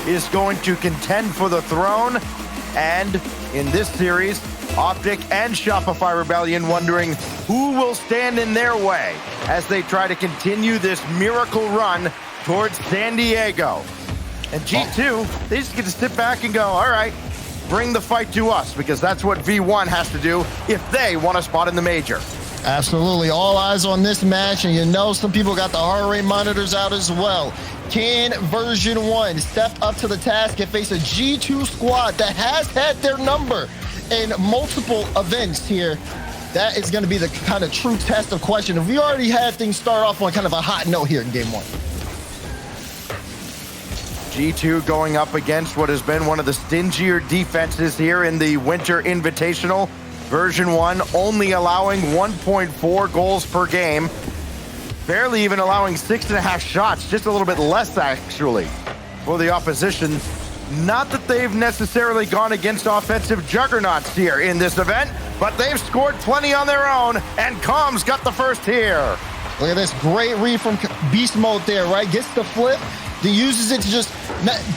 is going to contend for the throne. And in this series, Optic and Shopify Rebellion wondering who will stand in their way as they try to continue this miracle run towards San Diego. And G2, they just get to sit back and go, all right, bring the fight to us, because that's what V1 has to do if they want a spot in the major. Absolutely. All eyes on this match, and you know some people got the heart rate monitors out as well. Can version 1 step up to the task and face a G2 squad that has had their number in multiple events here? That is going to be the kind of true test of question. If we already had things start off on kind of a hot note here in game 1. G2 going up against what has been one of the stingier defenses here in the Winter Invitational. Version 1 only allowing 1.4 goals per game. Barely even allowing 6.5 shots, just a little bit less actually for the opposition. Not that they've necessarily gone against offensive juggernauts here in this event, but they've scored plenty on their own, and Com's got the first here. Look at this great read from Beast Mode there, right? Gets the flip, he uses it to just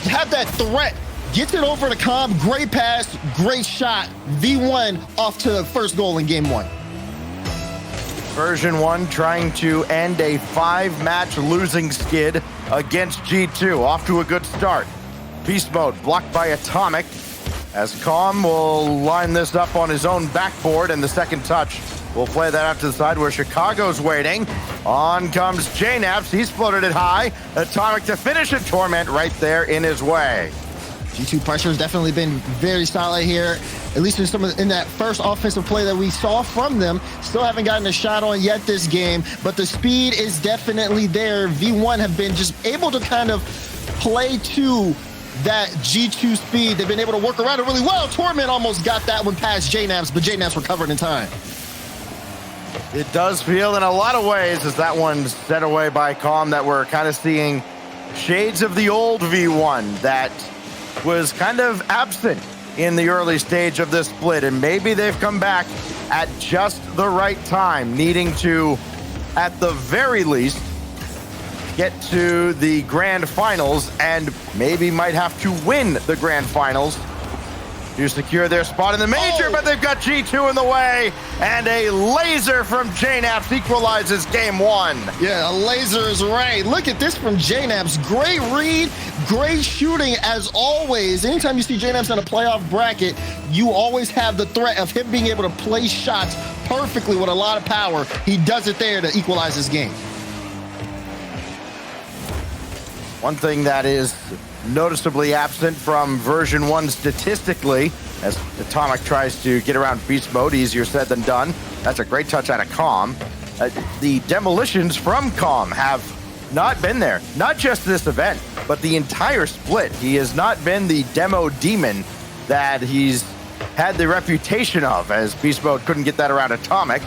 have that threat. Gets it over to Com, great pass, great shot. V1 off to the first goal in game 1. Version 1 trying to end a 5-match losing skid against G2. Off to a good start. Beast Mode blocked by Atomic, as Com will line this up on his own backboard, and the second touch will play that out to the side where Chicago's waiting. On comes JNaps, he's floated it high. Atomic to finish it, Torment right there in his way. G2 pressure has definitely been very solid here, at least in that first offensive play that we saw from them. Still haven't gotten a shot on yet this game, but the speed is definitely there. V1 have been just able to kind of play to that G2 speed. They've been able to work around it really well. Torment almost got that one past JNaps, but JNaps recovered in time. It does feel in a lot of ways as that one's set away by Com that we're kind of seeing shades of the old V1 that was kind of absent in the early stage of this split, and maybe they've come back at just the right time, needing to, at the very least, get to the grand finals, and maybe might have to win the grand finals to secure their spot in the major. But they've got G2 in the way, and a laser from JNaps equalizes game 1. Yeah, a laser is right. Look at this from JNaps. Great read, great shooting as always. Anytime you see JNaps in a playoff bracket, you always have the threat of him being able to place shots perfectly with a lot of power. He does it there to equalize this game. One thing that is noticeably absent from version 1 statistically, as Atomic tries to get around Beast Mode, easier said than done. That's a great touch out of Com. The demolitions from Com have not been there. Not just this event, but the entire split. He has not been the demo demon that he's had the reputation of, as Beast Mode couldn't get that around Atomic.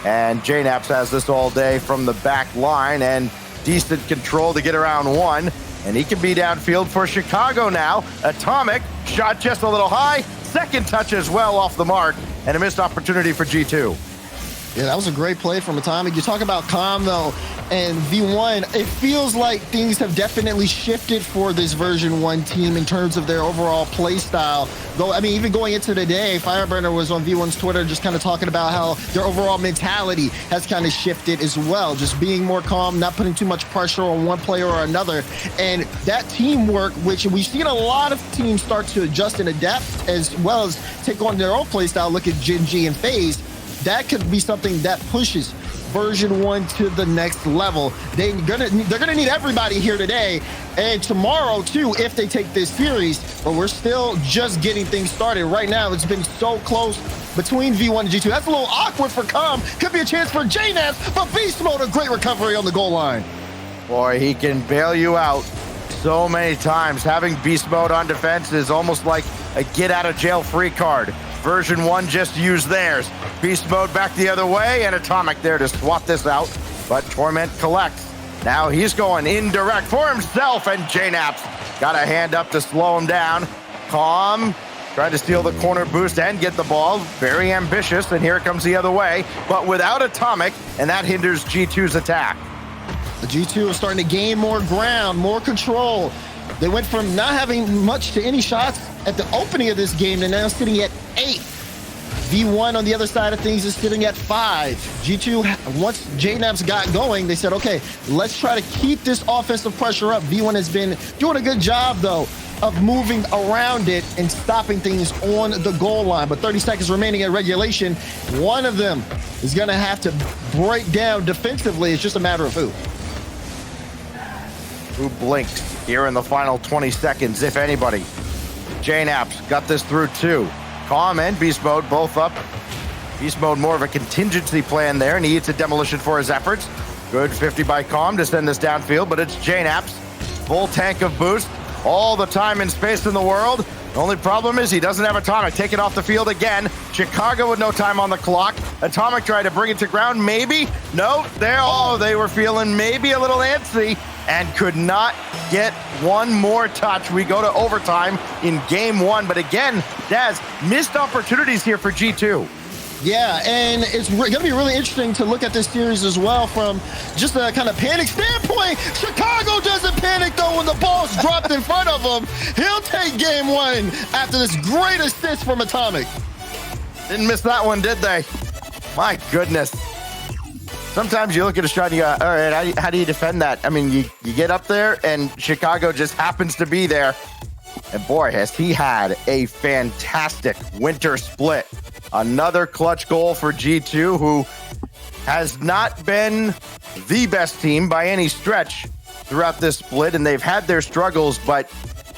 And JNaps has this all day from the back line, and decent control to get around one. And he can be downfield for Chicago now. Atomic, shot just a little high. Second touch as well off the mark. And a missed opportunity for G2. Yeah, that was a great play from Atomic. You talk about Com, though, and V1, it feels like things have definitely shifted for this version 1 team in terms of their overall play style. Though, I mean, even going into today, Fireburner was on V1's Twitter just kind of talking about how their overall mentality has kind of shifted as well. Just being more calm, not putting too much pressure on one player or another. And that teamwork, which we've seen a lot of teams start to adjust and adapt, as well as take on their own play style. Look at Gen G and FaZe. That could be something that pushes version 1 to the next level. They're gonna need everybody here today and tomorrow too if they take this series, but we're still just getting things started. Right now, it's been so close between V1 and G2. That's a little awkward for Com. Could be a chance for JNaps, but Beast Mode, a great recovery on the goal line. Boy, he can bail you out so many times. Having Beast Mode on defense is almost like a get-out-of-jail-free card. Version 1 just used theirs. Beast Mode back the other way, and Atomic there to swap this out. But Torment collects. Now he's going indirect for himself, and JNaps got a hand up to slow him down. Com tried to steal the corner boost and get the ball. Very ambitious, and here it comes the other way. But without Atomic, and that hinders G2's attack. The G2 is starting to gain more ground, more control. They went from not having much to any shots at the opening of this game to now sitting at 8. V1 on the other side of things is sitting at 5. G2, once JNAPS got going, they said, okay, let's try to keep this offensive pressure up. V1 has been doing a good job, though, of moving around it and stopping things on the goal line. But 30 seconds remaining in regulation. One of them is going to have to break down defensively. It's just a matter of who. Who blinks here in the final 20 seconds, if anybody? JNAPS got this through 2. Calm and Beast Mode both up. Beast Mode more of a contingency plan there. Needs a demolition for his efforts. Good 50 by Calm to send this downfield, but it's JNAPS. Full tank of boost. All the time and space in the world. The only problem is he doesn't have Atomic. Taken off the field again. Chicago with no time on the clock. Atomic tried to bring it to ground. Maybe. No. They were feeling maybe a little antsy and could not get one more touch. We go to overtime in game 1. But again, Daz, missed opportunities here for G2. Yeah, and it's going to be really interesting to look at this series as well from just a kind of panic standpoint. Chicago doesn't panic, though, when the ball's dropped in front of him. He'll take game 1 after this great assist from Atomic. Didn't miss that one, did they? My goodness. Sometimes you look at a shot and you go, all right, how do you defend that? I mean, you get up there and Chicago just happens to be there. And boy, has he had a fantastic winter split. Another clutch goal for G2, who has not been the best team by any stretch throughout this split, and they've had their struggles, but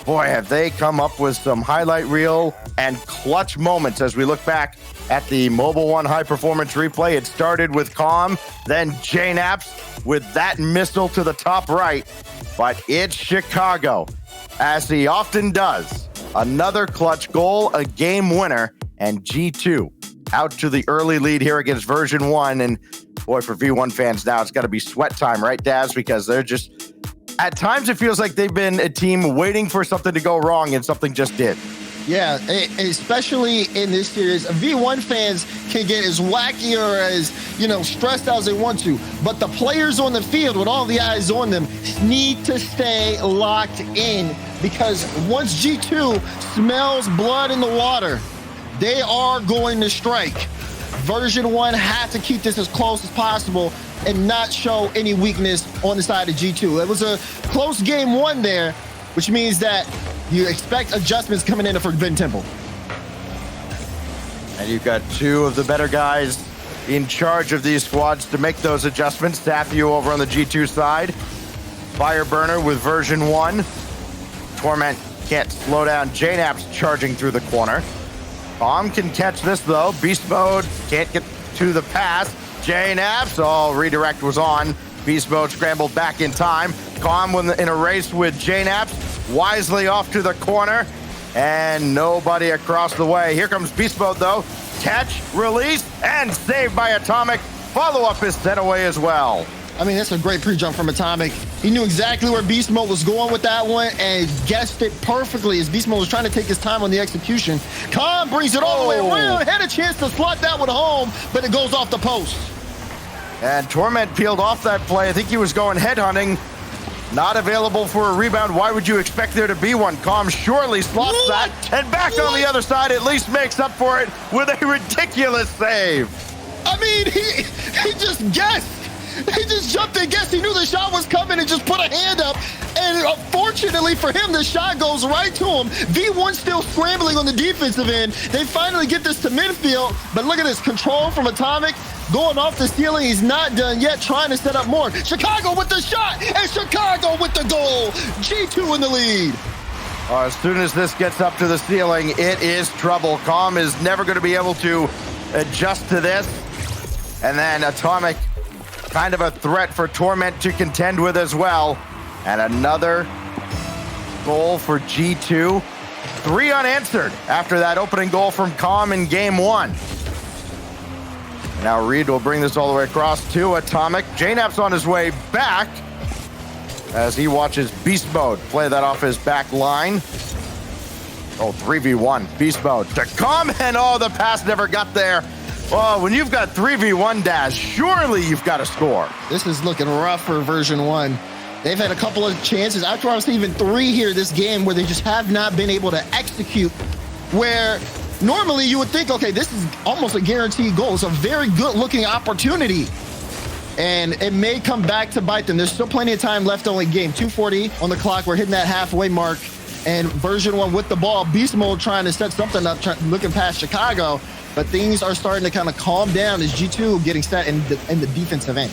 boy, have they come up with some highlight reel and clutch moments as we look back at the Mobile One high performance replay. It started with Calm, then JNAPS with that missile to the top right, but it's Chicago, as he often does. Another clutch goal, a game winner, and G2 out to the early lead here against version 1. And boy, for V1 fans now, it's got to be sweat time, right, Daz? Because they're just, at times it feels like they've been a team waiting for something to go wrong, and something just did. Yeah, especially in this series, V1 fans can get as wacky or as, stressed out as they want to. But the players on the field, with all the eyes on them, need to stay locked in, because once G2 smells blood in the water, they are going to strike. Version 1 has to keep this as close as possible and not show any weakness on the side of G2. It was a close game 1 there, which means that you expect adjustments coming in for Ben Temple. And you've got 2 of the better guys in charge of these squads to make those adjustments. Staffy over on the G2 side. Fireburner with version 1. Torment can't slow down. JNAPS charging through the corner. Calm can catch this, though. Beast Mode can't get to the pass. JNAPS, redirect was on. Beast Mode scrambled back in time. Calm in a race with JNAPS, wisely off to the corner, and nobody across the way. Here comes Beast Mode, though. Catch, release, and saved by Atomic. Follow-up is sent away as well. I mean, that's a great pre-jump from Atomic. He knew exactly where Beast Mode was going with that one and guessed it perfectly as Beast Mode was trying to take his time on the execution. Calm brings it all the way around, had a chance to slot that one home, but it goes off the post. And Torment peeled off that play. I think he was going headhunting. Not available for a rebound. Why would you expect there to be one? Calm surely slots that. And back on the other side, at least makes up for it with a ridiculous save. I mean, he just guessed. He just jumped and guessed. He knew the shot was coming and just put a hand up. And unfortunately for him, the shot goes right to him. V1 still scrambling on the defensive end. They finally get this to midfield. But look at this control from Atomic. Going off the ceiling. He's not done yet, trying to set up more. Chicago with the shot, and Chicago with the goal. G2 in the lead. As soon as this gets up to the ceiling, it is trouble. Calm is never going to be able to adjust to this. And then Atomic, kind of a threat for Torment to contend with as well. And another goal for G2. 3 unanswered after that opening goal from Calm in game 1. Now Reed will bring this all the way across to Atomic. JNAP's on his way back as he watches Beast Mode play that off his back line. 3v1, Beast Mode to Calm, and the pass never got there. Oh, when you've got 3v1 Dash, surely you've got to score. This is looking rough for version 1. They've had a couple of chances. I try to see even 3 here this game where they just have not been able to execute, where normally you would think, okay, this is almost a guaranteed goal. It's a very good looking opportunity, and it may come back to bite them. There's still plenty of time left on the game. 2:40 on the clock. We're hitting that halfway mark, and version 1 with the ball. Beast mode trying to set something up, looking past Chicago, but things are starting to kind of calm down as G2 getting set in the defensive end.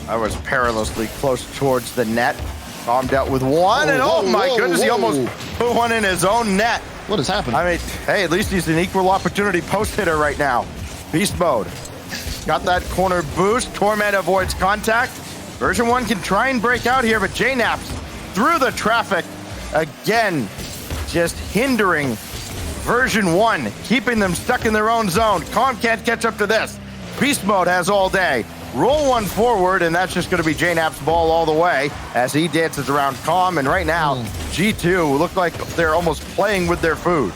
I was perilously close towards the net. Calm dealt with one, and oh my goodness, he almost put one in his own net. What has happened? I mean, hey, at least he's an equal opportunity post hitter right now. Beast mode. Got that corner boost. Torment avoids contact. Version 1 can try and break out here, but JNaps through the traffic again, just hindering Version 1, keeping them stuck in their own zone. Calm can't catch up to this. Beast mode has all day. Roll one forward, and that's just going to be JNap's ball all the way as he dances around Calm. And right now, G2 look like they're almost playing with their food.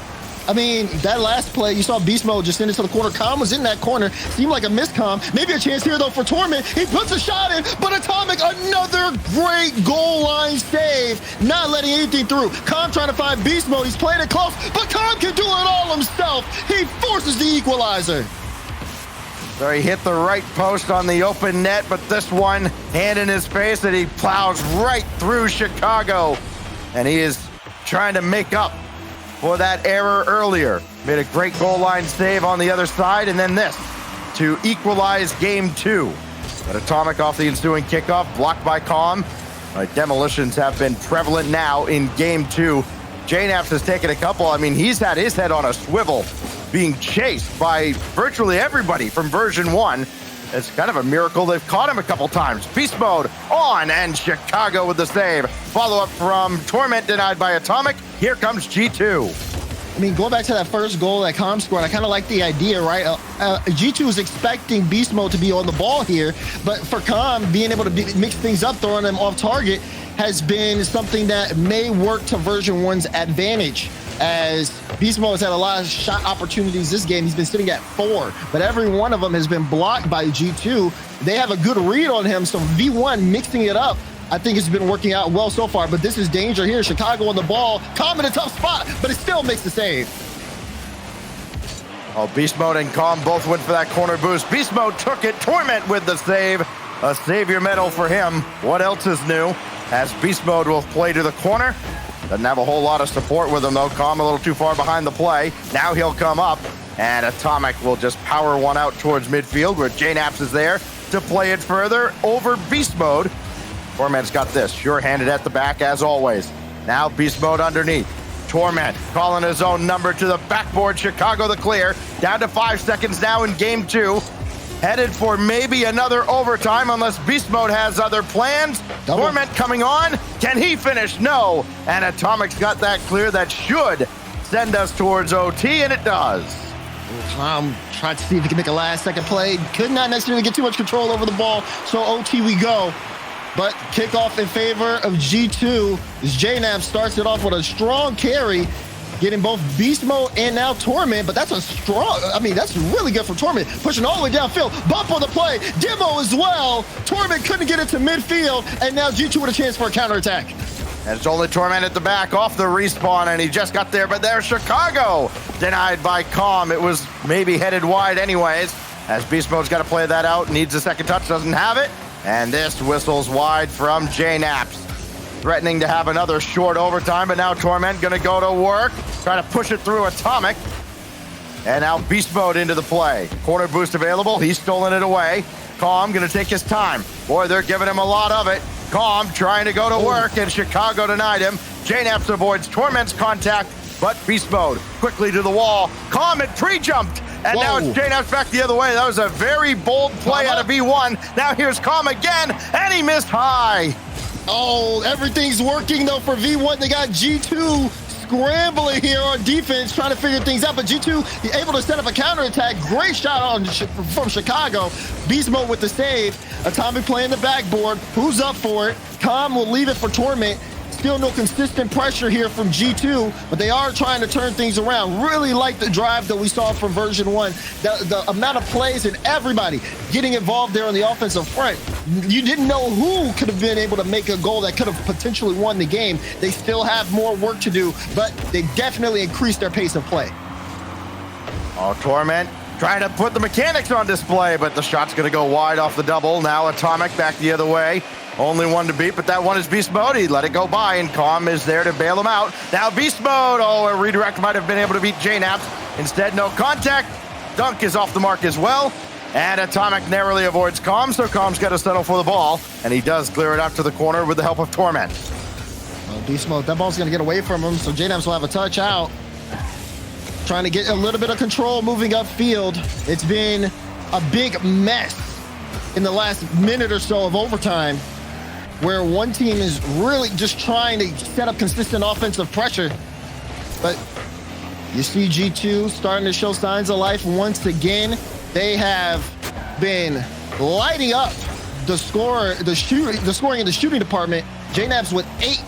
I mean, that last play, you saw Beast Mode just send it to the corner. Calm was in that corner. Seemed like a miss, Calm. Maybe a chance here, though, for Torment. He puts a shot in, but Atomic, another great goal line save. Not letting anything through. Calm trying to find Beast Mode. He's playing it close, but Calm can do it all himself. He forces the equalizer. So he hit the right post on the open net, but this one, hand in his face, and he plows right through Chicago. And he is trying to make up for that error earlier. Made a great goal line save on the other side, and then this to equalize game 2. But Atomic off the ensuing kickoff, blocked by Calm. Demolitions have been prevalent now in game 2. JNaps has taken a couple. I mean, he's had his head on a swivel, being chased by virtually everybody from version 1. It's kind of a miracle they've caught him a couple times. Beast mode on, and Chicago with the save. Follow-up from Torment denied by Atomic. Here comes G2. I mean, going back to that first goal that Calm scored, I kind of like the idea, right? G2 is expecting Beast mode to be on the ball here, but for Calm, being able to mix things up, throwing them off target, has been something that may work to version 1's advantage, as Beast Mode has had a lot of shot opportunities this game. He's been sitting at 4, but every one of them has been blocked by G2. They have a good read on him, so V1 mixing it up, I think it's been working out well so far, but this is danger here. Chicago on the ball, Calm in a tough spot, but it still makes the save. Oh, Beast Mode and Calm both went for that corner boost. Beast Mode took it, Torment with the save. A savior medal for him. What else is new? As Beast Mode will play to the corner. Doesn't have a whole lot of support with him, though. Calm a little too far behind the play. Now he'll come up, and Atomic will just power one out towards midfield, where JNaps is there to play it further over Beast Mode. Torment's got this, sure-handed at the back as always. Now Beast Mode underneath. Torment calling his own number to the backboard. Chicago the clear. Down to 5 seconds now in game 2. Headed for maybe another overtime unless Beast Mode has other plans. Double. Torment coming on. Can he finish? No. And Atomic's got that clear that should send us towards OT, and it does. Calm tried to see if he could make a last-second play. Could not necessarily get too much control over the ball, so OT we go. But kickoff in favor of G2 as JNap starts it off with a strong carry, getting both Beast Mode and now Torment, but that's a strong, I mean, that's really good for Torment. Pushing all the way downfield, bump on the play, demo as well. Torment couldn't get it to midfield, and now G2 with a chance for a counterattack. And it's only Torment at the back off the respawn, and he just got there, but there's Chicago. Denied by Calm. It was maybe headed wide anyways, as Beast Mode's got to play that out, needs a second touch, doesn't have it. And this whistles wide from JNaps. Threatening to have another short overtime, but now Torment gonna go to work. Try to push it through Atomic. And now Beast Mode into the play. Corner boost available, he's stolen it away. Calm gonna take his time. Boy, they're giving him a lot of it. Calm trying to go to work, and Chicago denied him. JNaps avoids Torment's contact, but Beast Mode quickly to the wall. Calm had pre-jumped, and now it's JNaps back the other way. That was a very bold play out of V1. Now here's Calm again, and he missed high. Oh, everything's working though for V1. They got G2 scrambling here on defense, trying to figure things out, but G2 able to set up a counterattack. Great shot from Chicago. Beast Mode with the save. Atomic playing the backboard. Who's up for it? Calm will leave it for Torment. Still no consistent pressure here from G2, but they are trying to turn things around. Really like the drive that we saw from version 1. The amount of plays and everybody getting involved there on the offensive front. You didn't know who could have been able to make a goal that could have potentially won the game. They still have more work to do, but they definitely increased their pace of play. Oh, Torment trying to put the mechanics on display, but the shot's going to go wide off the double. Now Atomic back the other way. Only one to beat, but that one is Beast Mode. He let it go by, and Calm is there to bail him out. Now Beast Mode. Oh, a redirect might have been able to beat JNaps. Instead, no contact. Dunk is off the mark as well. And Atomic narrowly avoids Calm, so Calm's got to settle for the ball. And he does clear it out to the corner with the help of Torment. Well, Beast Mode, that ball's going to get away from him, so JNaps will have a touch out. Trying to get a little bit of control moving upfield. It's been a big mess in the last minute or so of overtime, where one team is really just trying to set up consistent offensive pressure. But you see G2 starting to show signs of life once again. They have been lighting up the scoring in the shooting department. JNaps with 8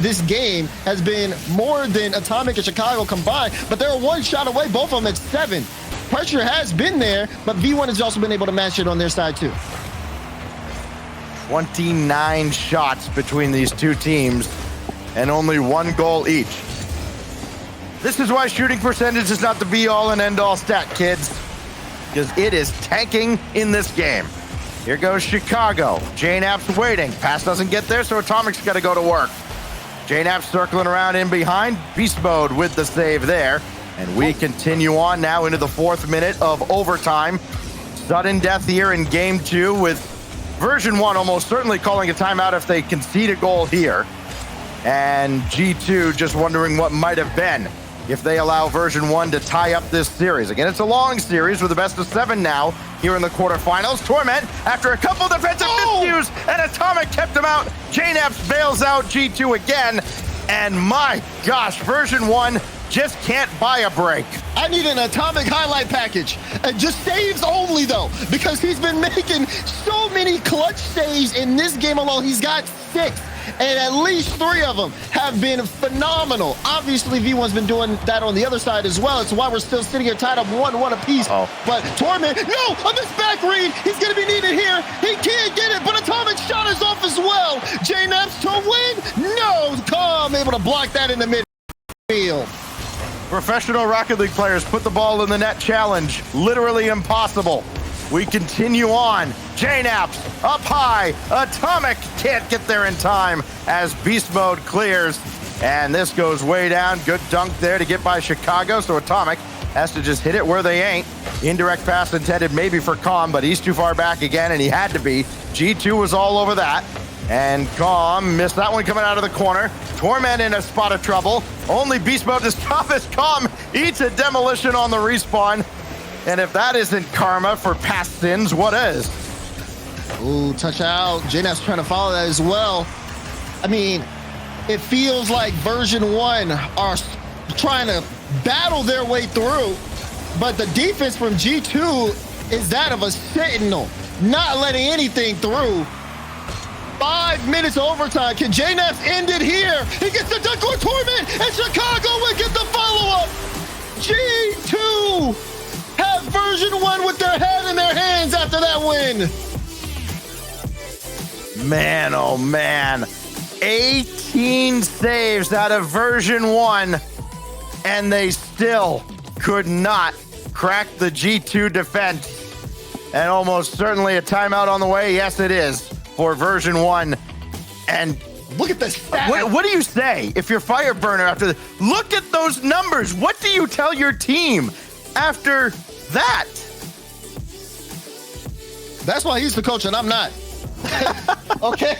this game has been more than Atomic and Chicago combined, but they're one shot away, both of them at 7. Pressure has been there, but V1 has also been able to match it on their side too. 29 shots between these two teams and only 1 goal each. This is why shooting percentage is not the be-all and end-all stat, kids, because it is tanking in this game. Here goes Chicago. JNaps waiting. Pass doesn't get there, so Atomic's got to go to work. JNaps circling around in behind. Beast Mode with the save there. And we continue on now into the 4th minute of overtime. Sudden death here in game 2 with version 1 almost certainly calling a timeout if they concede a goal here. And G2 just wondering what might have been if they allow version 1 to tie up this series. Again, it's a long series with the best of 7 now here in the quarterfinals. Torment, after a couple defensive miscues, and Atomic kept him out. JNaps bails out G2 again. And my gosh, version 1 just can't buy a break. I need an Atomic highlight package. And just saves only, though, because he's been making so many clutch saves in this game alone. He's got 6. And at least 3 of them have been phenomenal. Obviously, V1's been doing that on the other side as well. It's why we're still sitting here tied up 1-1 apiece. But Torment, no, on this back read, he's going to be needed here. He can't get it, but Atomic shot is off as well. JNaps to win? No, Calm able to block that in the midfield. Professional Rocket League players put the ball in the net challenge. Literally impossible. We continue on. JNaps up high. Atomic can't get there in time as Beast Mode clears. And this goes way down. Good dunk there to get by Chicago. So Atomic has to just hit it where they ain't. Indirect pass intended maybe for Calm, but he's too far back again, and he had to be. G2 was all over that. And Calm missed that one coming out of the corner. Torment in a spot of trouble. Only Beast Mode to stop as Calm eats a demolition on the respawn. And if that isn't karma for past sins, what is? Ooh, touch out. JNaps trying to follow that as well. I mean, it feels like version 1 are trying to battle their way through, but the defense from G2 is that of a sentinel, not letting anything through. 5 minutes overtime. Can JNaps end it here? He gets the dunk on Torment, and Chicago will get the follow-up. G2 have version 1 with their head in their hands after that win. Man, oh man. 18 saves out of version 1, and they still could not crack the G2 defense. And almost certainly a timeout on the way. Yes, it is for version 1. And look at this stat. What do you say if you're Fireburner after look at those numbers? What do you tell your team after that? That's why he's the coach and I'm not. Okay,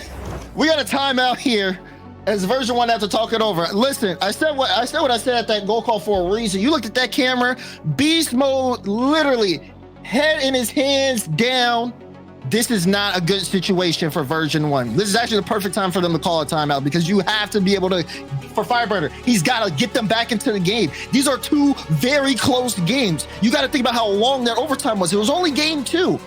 we got a timeout here as version 1 have to talk it over. Listen, I said what I said at that goal call for a reason. You looked at that camera, Beast Mode literally head in his hands down. This is not a good situation for version 1. This is actually the perfect time for them to call a timeout because you have to be able to, for Fireburner, he's got to get them back into the game. These are 2 very close games. You got to think about how long that overtime was. It was only game 2.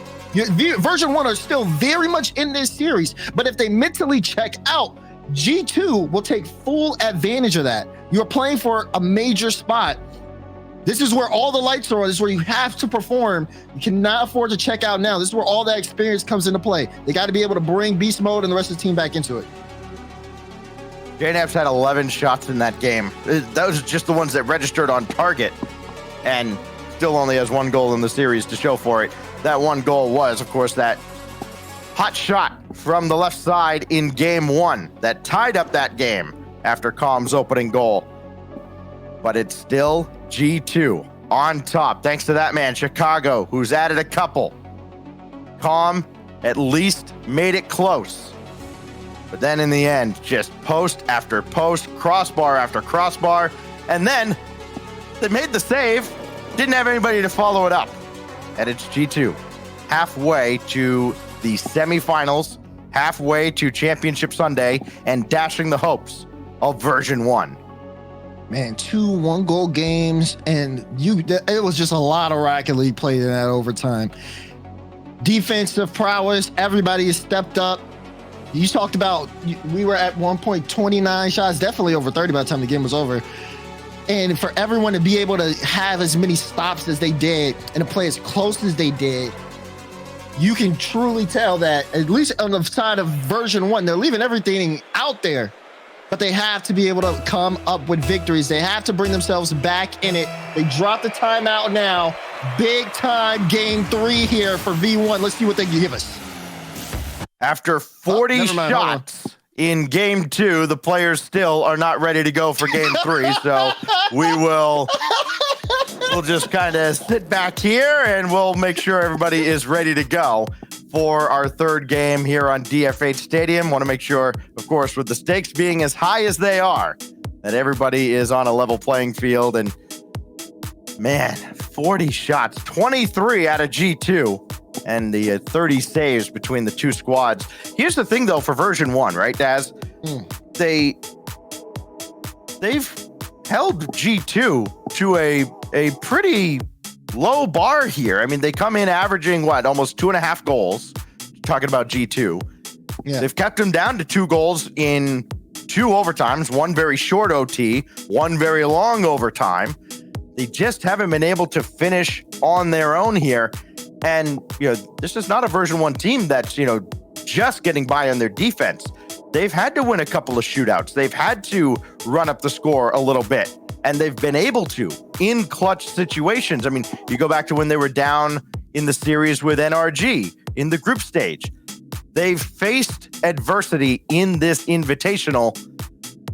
Version 1 are still very much in this series, but if they mentally check out, G2 will take full advantage of that. You're playing for a major spot. This is where all the lights are. This is where you have to perform. You cannot afford to check out now. This is where all that experience comes into play. They got to be able to bring beast mode and the rest of the team back into it. JNAP's had 11 shots in that game. Those are just the ones that registered on target, and still only has 1 goal in the series to show for it. That 1 goal was, of course, that hot shot from the left side in game 1 that tied up that game after Calm's opening goal. But it's still G2 on top, thanks to that man, Chicago, who's added a couple. Calm at least made it close. But then in the end, just post after post, crossbar after crossbar, and then they made the save, didn't have anybody to follow it up. And it's G2 halfway to the semifinals, halfway to Championship Sunday, and dashing the hopes of version 1. Man, 2 1-goal games, and it was just a lot of Rocket League played in that overtime. Defensive prowess, everybody has stepped up. You talked about, we were at 1.29 shots, definitely over 30 by the time the game was over. And for everyone to be able to have as many stops as they did and to play as close as they did, you can truly tell that, at least on the side of version 1, they're leaving everything out there. But they have to be able to come up with victories. They have to bring themselves back in it. They drop the timeout now. Big time game 3 here for V1. Let's see what they can give us. After 40 shots in game 2, the players still are not ready to go for game 3. So we'll just kind of sit back here and we'll make sure everybody is ready to go for our 3rd game here on DFH Stadium. Want to make sure, of course, with the stakes being as high as they are, that everybody is on a level playing field. And man, 40 shots, 23 out of G2, and the 30 saves between the 2 squads. Here's the thing, though, for version 1, right, Daz? They've held G2 to a pretty low bar here. I mean, they come in averaging almost 2.5 goals. Talking about G2, They've kept them down to 2 goals in 2 overtimes. 1 very short OT, 1 very long overtime. They just haven't been able to finish on their own here. And this is not a version 1 team that's just getting by on their defense. They've had to win a couple of shootouts. They've had to run up the score a little bit. And they've been able to in clutch situations. I mean, you go back to when they were down in the series with NRG in the group stage. They've faced adversity in this invitational,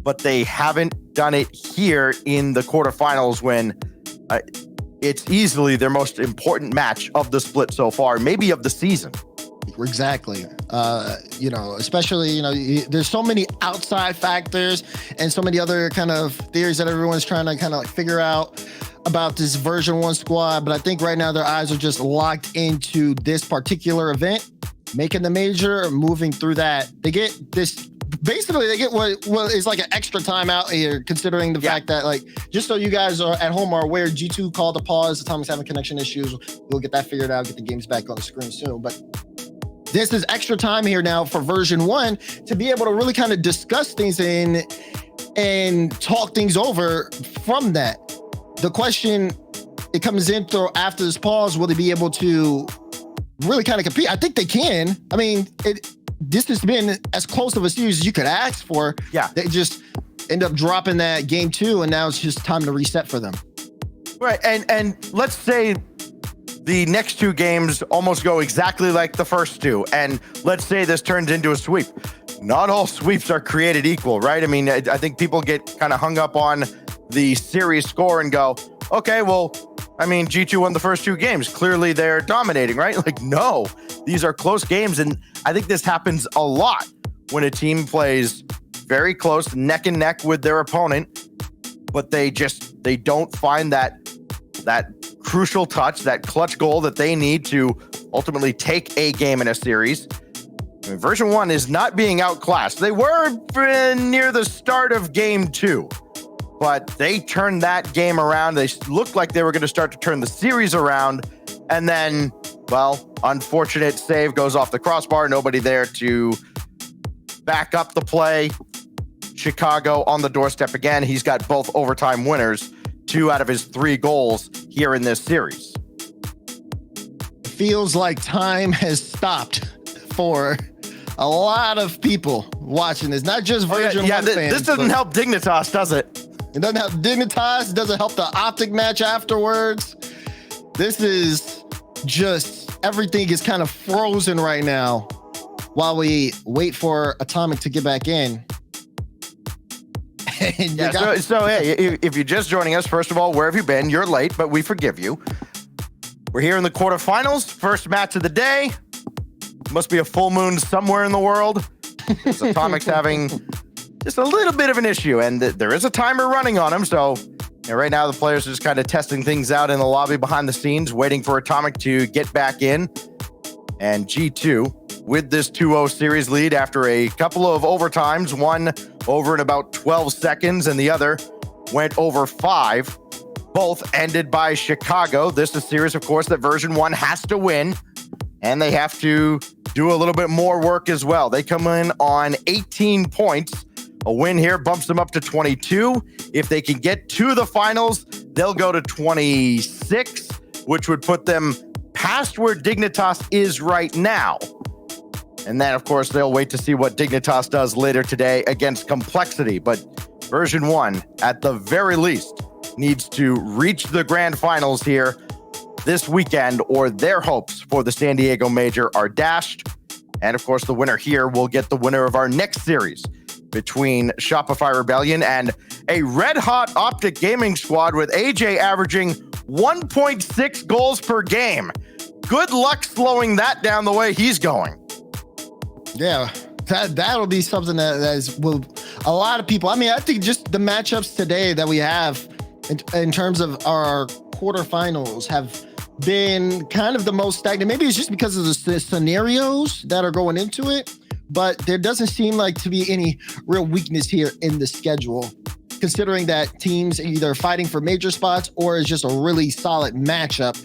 but they haven't done it here in the quarterfinals when it's easily their most important match of the split so far, maybe of the season. Exactly. Especially, there's so many outside factors and so many other kind of theories that everyone's trying to kind of figure out about this version 1 squad. But I think right now their eyes are just locked into this particular event, making the major, moving through that. They get this, basically they get what is like an extra timeout here, considering the fact that, just so you guys are at home are aware, G2 called a pause. Atomics having connection issues. We'll get that figured out, get the games back on the screen soon. But this is extra time here now for version 1 to be able to really kind of discuss things and talk things over from that. The question, it comes in after this pause, will they be able to really kind of compete? I think they can. I mean, this has been as close of a series as you could ask for. Yeah. They just end up dropping that game 2, and now it's just time to reset for them. Right. And let's say the next 2 games almost go exactly like the first 2. And let's say this turns into a sweep. Not all sweeps are created equal, right? I mean, I think people get kind of hung up on the series score and go, okay, well, I mean, G2 won the first 2 games. Clearly they're dominating, right? No, these are close games. And I think this happens a lot when a team plays very close, neck and neck with their opponent, but they don't find that crucial touch, that clutch goal that they need to ultimately take a game in a series. I mean, version 1 is not being outclassed. They were near the start of game 2, but they turned that game around. They looked like they were going to start to turn the series around. And then, unfortunate save goes off the crossbar. Nobody there to back up the play. Chicago on the doorstep again. He's got both overtime winners, 2 out of his 3 goals here in this series. Feels like time has stopped for a lot of people watching this, not just Virgin One fans. This doesn't help Dignitas, does it? It doesn't help Dignitas. It doesn't help the optic match afterwards. This is just, everything is kind of frozen right now while we wait for Atomic to get back in. So hey, if you're just joining us, first of all, where have you been? You're late, but we forgive you. We're here in the quarterfinals, first match of the day. Must be a full moon somewhere in the world. Atomic's having just a little bit of an issue, and there is a timer running on him. So right now the players are just kind of testing things out in the lobby behind the scenes, waiting for Atomic to get back in. And G2 with this 2-0 series lead after a couple of overtimes, one over in about 12 seconds and the other went over 5. Both ended by Chicago. This is a series, of course, that version 1 has to win, and they have to do a little bit more work as well. They come in on 18 points. A win here bumps them up to 22. If they can get to the finals, they'll go to 26, which would put them past where Dignitas is right now. And then, of course, they'll wait to see what Dignitas does later today against Complexity. But version 1, at the very least, needs to reach the grand finals here this weekend, or their hopes for the San Diego Major are dashed. And of course, the winner here will get the winner of our next series between Shopify Rebellion and a red-hot Optic Gaming squad with AJ averaging 1.6 goals per game. Good luck slowing that down the way he's going. Yeah, that'll be something that will a lot of people. I mean, I think just the matchups today that we have in terms of our quarterfinals have been kind of the most stagnant. Maybe it's just because of the scenarios that are going into it, but there doesn't seem like to be any real weakness here in the schedule, considering that teams are either fighting for major spots or it's just a really solid matchup.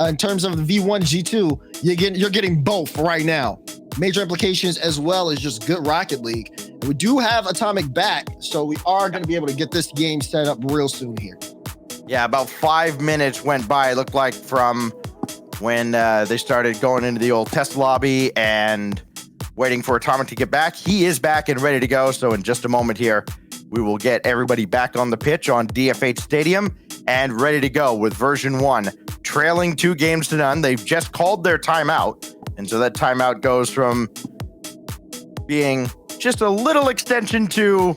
In terms of the V1 G2, you're getting both right now. Major implications as well as just good Rocket League. And we do have Atomic back, so we are going to be able to get this game set up real soon here. Yeah, about 5 minutes went by, it looked like, from when they started going into the old test lobby and waiting for Atomic to get back. He is back and ready to go, so in just a moment here, we will get everybody back on the pitch on DFH Stadium and ready to go with version 1, trailing 2-0. They've just called their timeout, and so that timeout goes from being just a little extension to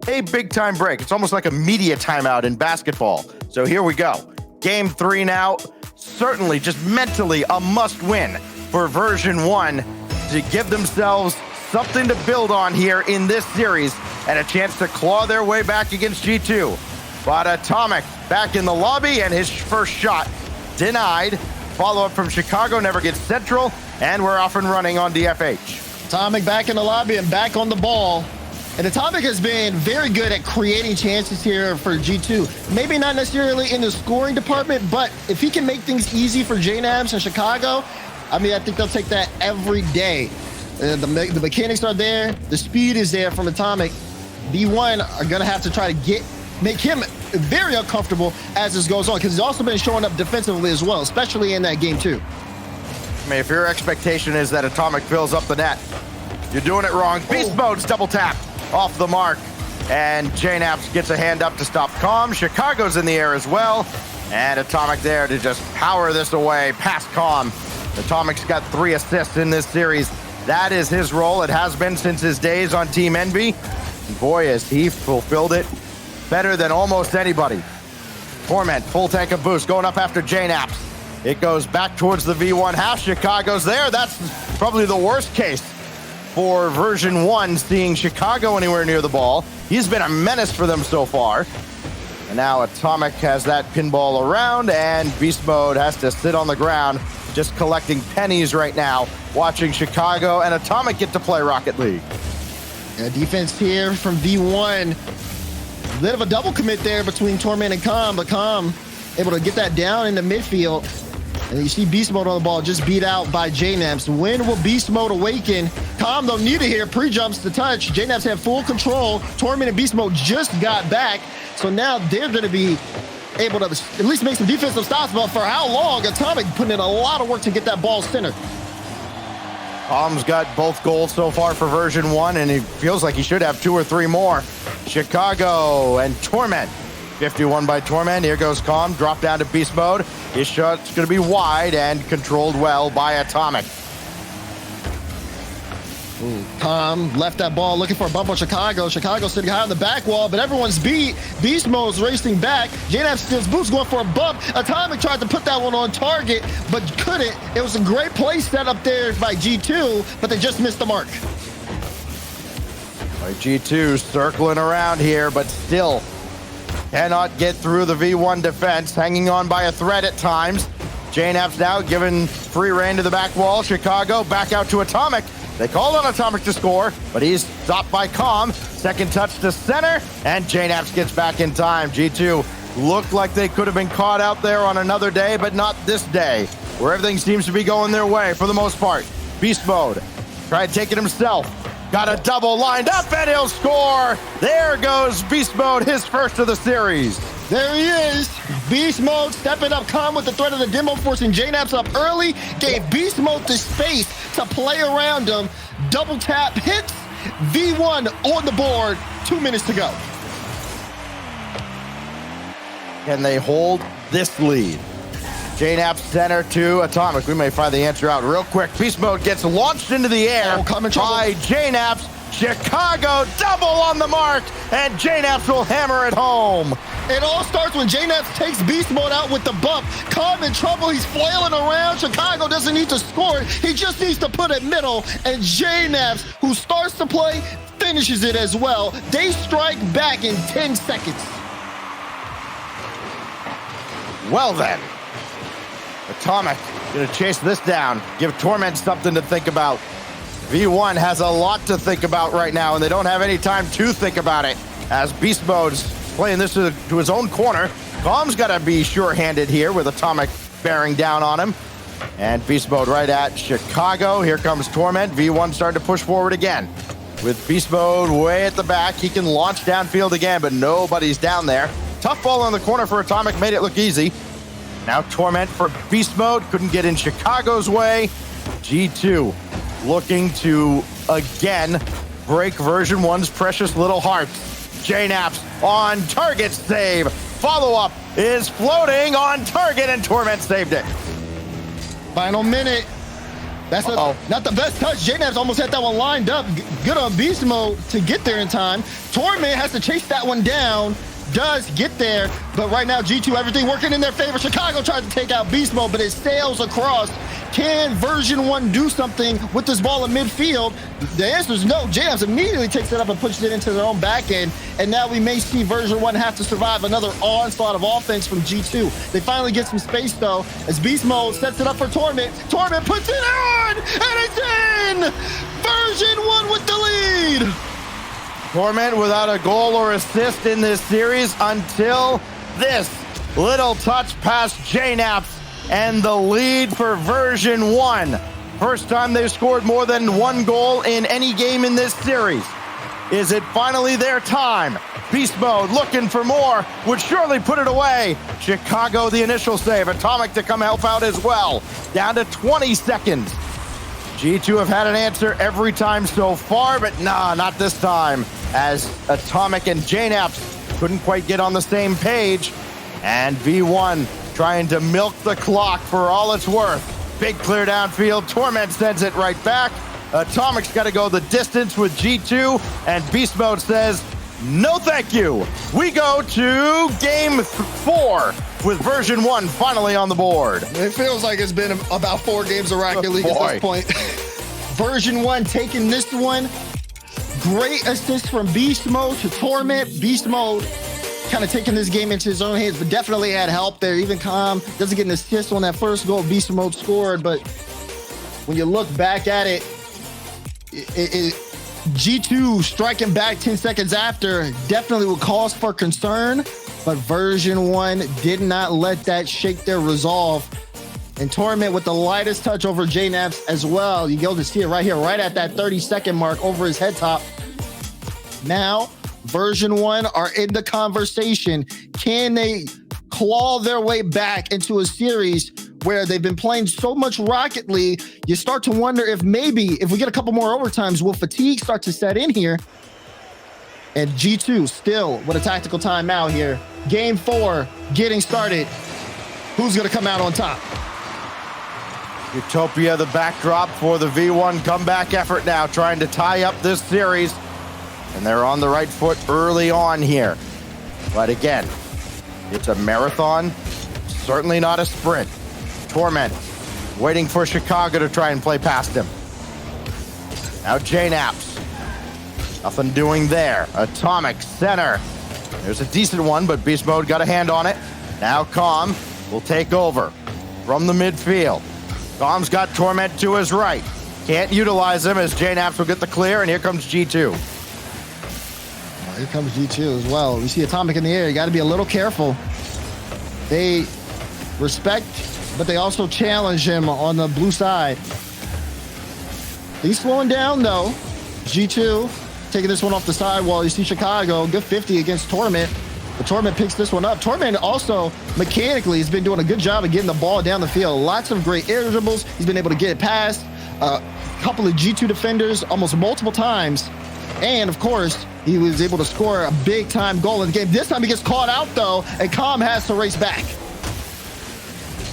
a big-time break. It's almost like a media timeout in basketball. So here we go. Game 3 now. Certainly just mentally a must-win for version 1 to give themselves something to build on here in this series and a chance to claw their way back against G2. But Atomic back in the lobby, and his first shot denied. Follow-up from Chicago never gets central, and we're off and running on DFH. Atomic back in the lobby and back on the ball. And Atomic has been very good at creating chances here for G2. Maybe not necessarily in the scoring department, but if he can make things easy for JNABs and Chicago, I mean, I think they'll take that every day. The mechanics are there. The speed is there from Atomic. V1 are going to have to try to make him very uncomfortable as this goes on, because he's also been showing up defensively as well, especially in that game too. I mean, if your expectation is that Atomic fills up the net, you're doing it wrong. Beast mode's double tapped off the mark, and JNAPS gets a hand up to stop Calm. Chicago's in the air as well, and Atomic there to just power this away past Calm. Atomic's got 3 assists in this series. That is his role. It has been since his days on Team Envy. And boy, has he fulfilled it better than almost anybody. Torment, full tank of boost, going up after JNAPS. It goes back towards the V1 half. Chicago's there. That's probably the worst case for version 1, seeing Chicago anywhere near the ball. He's been a menace for them so far. And now Atomic has that pinball around, and Beast Mode has to sit on the ground, just collecting pennies right now, watching Chicago and Atomic get to play Rocket League. Defense here from V1. A bit of a double commit there between Torment and Calm, but Calm able to get that down in the midfield. And you see Beast Mode on the ball, just beat out by JNaps. When will Beast Mode awaken? Calm though, needed here. Pre-jumps to touch. JNaps had full control. Torment and Beast Mode just got back. So now they're going to be able to at least make some defensive stops. But for how long? Atomic putting in a lot of work to get that ball centered. Calm's got both goals so far for version 1, and he feels like he should have 2 or 3 more. Chicago and Torment. 51 by Torment. Here goes Calm. Drop down to Beast Mode. His shot's going to be wide and controlled well by Atomic. Calm left that ball looking for a bump on Chicago. Chicago sitting high on the back wall, but everyone's beat. Beast Mode's racing back. JNaps steals boots, going for a bump. Atomic tried to put that one on target, but couldn't. It was a great play set up there by G2, but they just missed the mark. G2 circling around here, but still cannot get through the V1 defense, hanging on by a thread at times. JNaps now given free rein to the back wall. Chicago back out to Atomic. They called on Atomic to score, but he's stopped by Calm. Second touch to center, and JNaps gets back in time. G2 looked like they could have been caught out there on another day, but not this day, where everything seems to be going their way for the most part. Beast Mode tried to take it himself. Got a double lined up, and he'll score. There goes Beast Mode, his first of the series. There he is. Beast Mode stepping up. Calm with the threat of the demo, forcing JNaps up early. Gave Beast Mode the space to play around him. Double tap hits. V1 on the board. 2 minutes to go. Can they hold this lead? JNaps center to Atomic. We may find the answer out real quick. Beast Mode gets launched into the air by JNaps. Chicago double on the mark, and JNaps will hammer it home. It all starts when JNaps takes Beast Mode out with the bump. Calm in trouble. He's flailing around. Chicago doesn't need to score it. He just needs to put it middle. And JNaps, who starts to play, finishes it as well. They strike back in 10 seconds. Well then, Atomic gonna chase this down. Give Torment something to think about. V1 has a lot to think about right now, and they don't have any time to think about it, as Beast Mode's playing this to his own corner. Calm's got to be sure-handed here with Atomic bearing down on him. And Beast Mode right at Chicago. Here comes Torment. V1 starting to push forward again. With Beast Mode way at the back, he can launch downfield again, but nobody's down there. Tough ball in the corner for Atomic, made it look easy. Now Torment for Beast Mode. Couldn't get in Chicago's way. G2 looking to, again, break version 1's precious little hearts. JNaps on target save. Follow-up is floating on target, and Torment saved it. Final minute. That's not the best touch. JNaps almost had that one lined up. Good on Beast Mode to get there in time. Torment has to chase that one down. Does get there, but right now G2, everything working in their favor. Chicago tries to take out Beast Mode, but it sails across. Can version 1 do something with this ball in midfield? The answer is no. JNaps immediately takes it up and pushes it into their own back end, and now we may see version 1 have to survive another onslaught of offense from G2. They finally get some space though, as Beast Mode sets it up for Torment. Torment puts it on, and it's in! Version 1 with the lead! Torment without a goal or assist in this series until this little touch past JNaps, and the lead for version 1. First time they've scored more than 1 goal in any game in this series. Is it finally their time? Beast Mode looking for more, would surely put it away. Chicago the initial save. Atomic to come help out as well. Down to 20 seconds. G2 have had an answer every time so far, but nah, not this time, as Atomic and JNaps couldn't quite get on the same page. And V1 trying to milk the clock for all it's worth. Big clear downfield. Torment sends it right back. Atomic's got to go the distance with G2, and Beast Mode says, no thank you. We go to game 4 with version 1 finally on the board. It feels like it's been about 4 games of Rocket League at this point. Version 1 taking this one. Great assist from Beast Mode to Torment. Beast Mode kind of taking this game into his own hands, but definitely had help there. Even Calm doesn't get an assist on that first goal Beast Mode scored, but when you look back at it, G2 striking back 10 seconds after definitely would cause for concern, but version 1 did not let that shake their resolve. And Torment with the lightest touch over JNaps as well. You go to see it right here, right at that 30-second mark over his head top. Now, version 1 are in the conversation. Can they claw their way back into a series where they've been playing so much Rocket League? You start to wonder if maybe, if we get a couple more overtimes, will fatigue start to set in here? And G2 still with a tactical timeout here. Game 4 getting started. Who's going to come out on top? Utopia, the backdrop for the V1 comeback effort now, trying to tie up this series. And they're on the right foot early on here. But again, it's a marathon, certainly not a sprint. Torment waiting for Chicago to try and play past him. Now JNaps. Nothing doing there. Atomic center. There's a decent one, but Beast Mode got a hand on it. Now Calm will take over from the midfield. Calm's got Torment to his right. Can't utilize him as JNaps will get the clear, and here comes G2. Here comes G2 as well. We see Atomic in the air. You got to be a little careful. They respect, but they also challenge him on the blue side. He's slowing down, though. G2 taking this one off the sidewall. You see Chicago, good 50 against Torment. But Torment picks this one up. Torment also, mechanically, has been doing a good job of getting the ball down the field. Lots of great air dribbles. He's been able to get it past a couple of G2 defenders almost multiple times. And, of course, he was able to score a big-time goal in the game. This time he gets caught out, though, and Calm has to race back.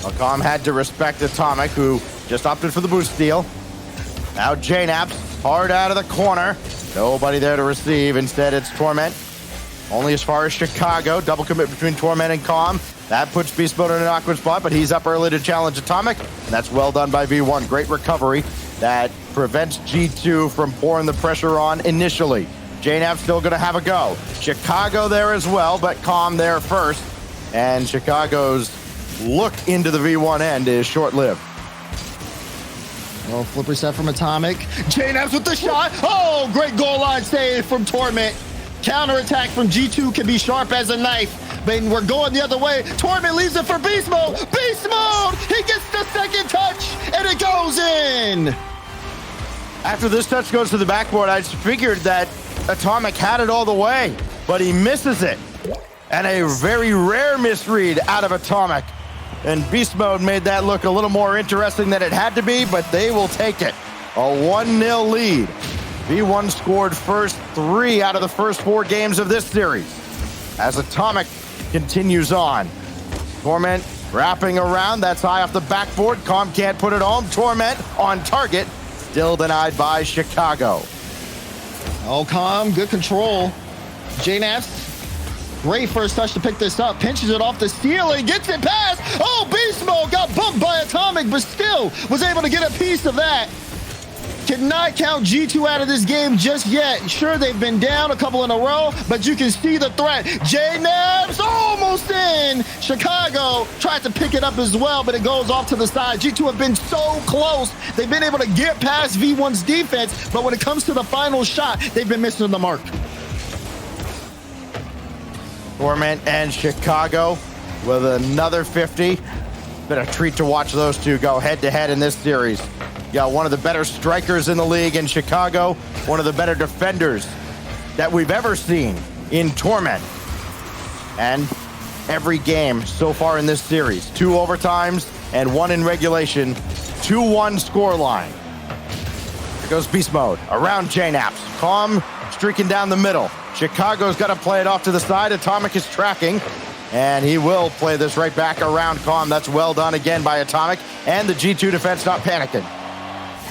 Well, Calm had to respect Atomic, who just opted for the boost steal. Now JNaps, hard out of the corner. Nobody there to receive. Instead, it's Torment. Only as far as Chicago. Double commit between Torment and Calm. That puts Beast Mode in an awkward spot, but he's up early to challenge Atomic, and that's well done by V1. Great recovery that prevents G2 from pouring the pressure on initially. JNaps still going to have a go. Chicago there as well, but Calm there first. And Chicago's look into the V1 end is short-lived. Oh, flipper set from Atomic. JNaps with the shot. Oh, great goal line save from Torment. Counterattack from G2 can be sharp as a knife. But we're going the other way. Torment leaves it for Beast Mode. Beast Mode! He gets the second touch, and it goes in. After this touch goes to the backboard, I figured that Atomic had it all the way, but he misses it. And a very rare misread out of Atomic. And Beast Mode made that look a little more interesting than it had to be, but they will take it. A 1-0 lead. V1 scored first 3 out of the first 4 games of this series. As Atomic continues on. Torment wrapping around. That's high off the backboard. Calm can't put it home. Torment on target. Still denied by Chicago. Oh, Calm, good control. JNaps, great first touch to pick this up. Pinches it off the ceiling, gets it past. Oh, Beast Mode got bumped by Atomic, but still was able to get a piece of that. Cannot count G2 out of this game just yet. Sure, they've been down a couple in a row, but you can see the threat. JNaps almost in. Chicago tried to pick it up as well, but it goes off to the side. G2 have been so close. They've been able to get past V1's defense, but when it comes to the final shot, they've been missing the mark. Torment and Chicago with another 50. Been a treat to watch those two go head-to-head in this series. You got one of the better strikers in the league in Chicago, one of the better defenders that we've ever seen in Torment. And every game so far in this series, 2 overtimes and 1 in regulation, 2-1 scoreline. Here goes Beast Mode around JNaps. Calm streaking down the middle. Chicago's got to play it off to the side. Atomic is tracking, and he will play this right back around Calm. That's well done again by Atomic, and the G2 defense not panicking.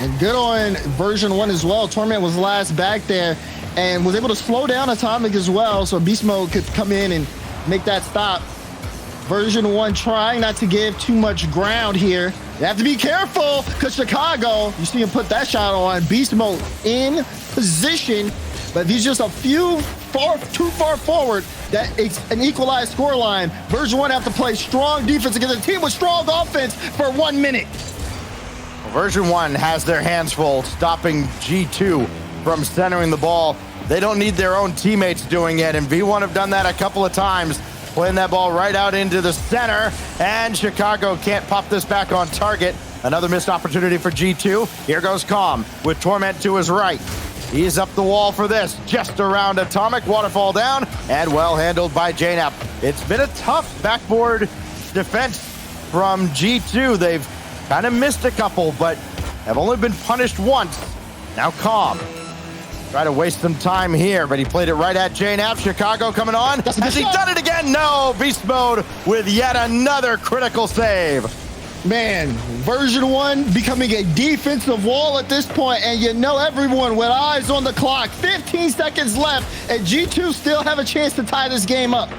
And good on version 1 as well. Torment was last back there and was able to slow down Atomic as well, so Beast Mode could come in and make that stop. Version 1 trying not to give too much ground here. You have to be careful because Chicago, you see him put that shot on. Beast Mode in position, but he's just a few too far forward. That it's an equalized scoreline. Version 1 have to play strong defense against a team with strong offense for 1 minute. Version 1 has their hands full stopping G2 from centering the ball. They don't need their own teammates doing it, and V1 have done that a couple of times, playing that ball right out into the center, and Chicago can't pop this back on target. Another missed opportunity for G2. Here goes Calm with Torment to his right. He's up the wall for this, just around Atomic, waterfall down, and well handled by JNAP. It's been a tough backboard defense from G2. They've kind of missed a couple, but have only been punished once. Now Calm. Try to waste some time here, but he played it right at JNAP. Chicago coming on. Has he done it again? No, Beast Mode with yet another critical save. Man, version 1 becoming a defensive wall at this point, and you know everyone with eyes on the clock. 15 seconds left, and G2 still have a chance to tie this game up.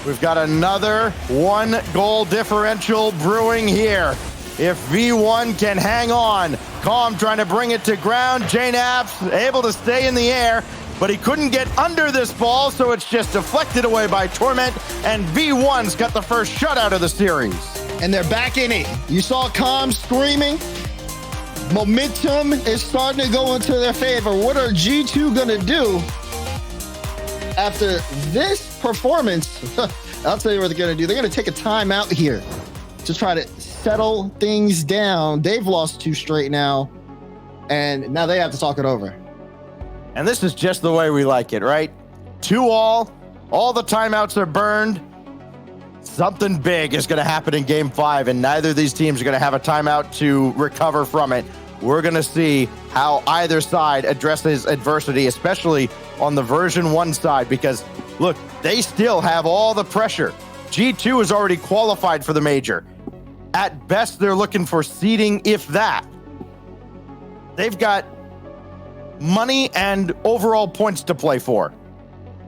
We've got another 1-goal differential brewing here. If V1 can hang on, Calm trying to bring it to ground. JNAP's able to stay in the air, but he couldn't get under this ball, so it's just deflected away by Torment, and V1's got the first shutout of the series. And they're back in it. You saw Calm screaming. Momentum is starting to go into their favor. What are G2 gonna do after this performance? I'll tell you what they're gonna do. They're gonna take a timeout here to try to settle things down. They've lost 2 straight now, and now they have to talk it over. And this is just the way we like it, right? 2-all the timeouts are burned. Something big is going to happen in Game 5, and neither of these teams are going to have a timeout to recover from it. We're going to see how either side addresses adversity, especially on the version 1 side, because, look, they still have all the pressure. G2 is already qualified for the major. At best, they're looking for seeding, if that. They've got money and overall points to play for.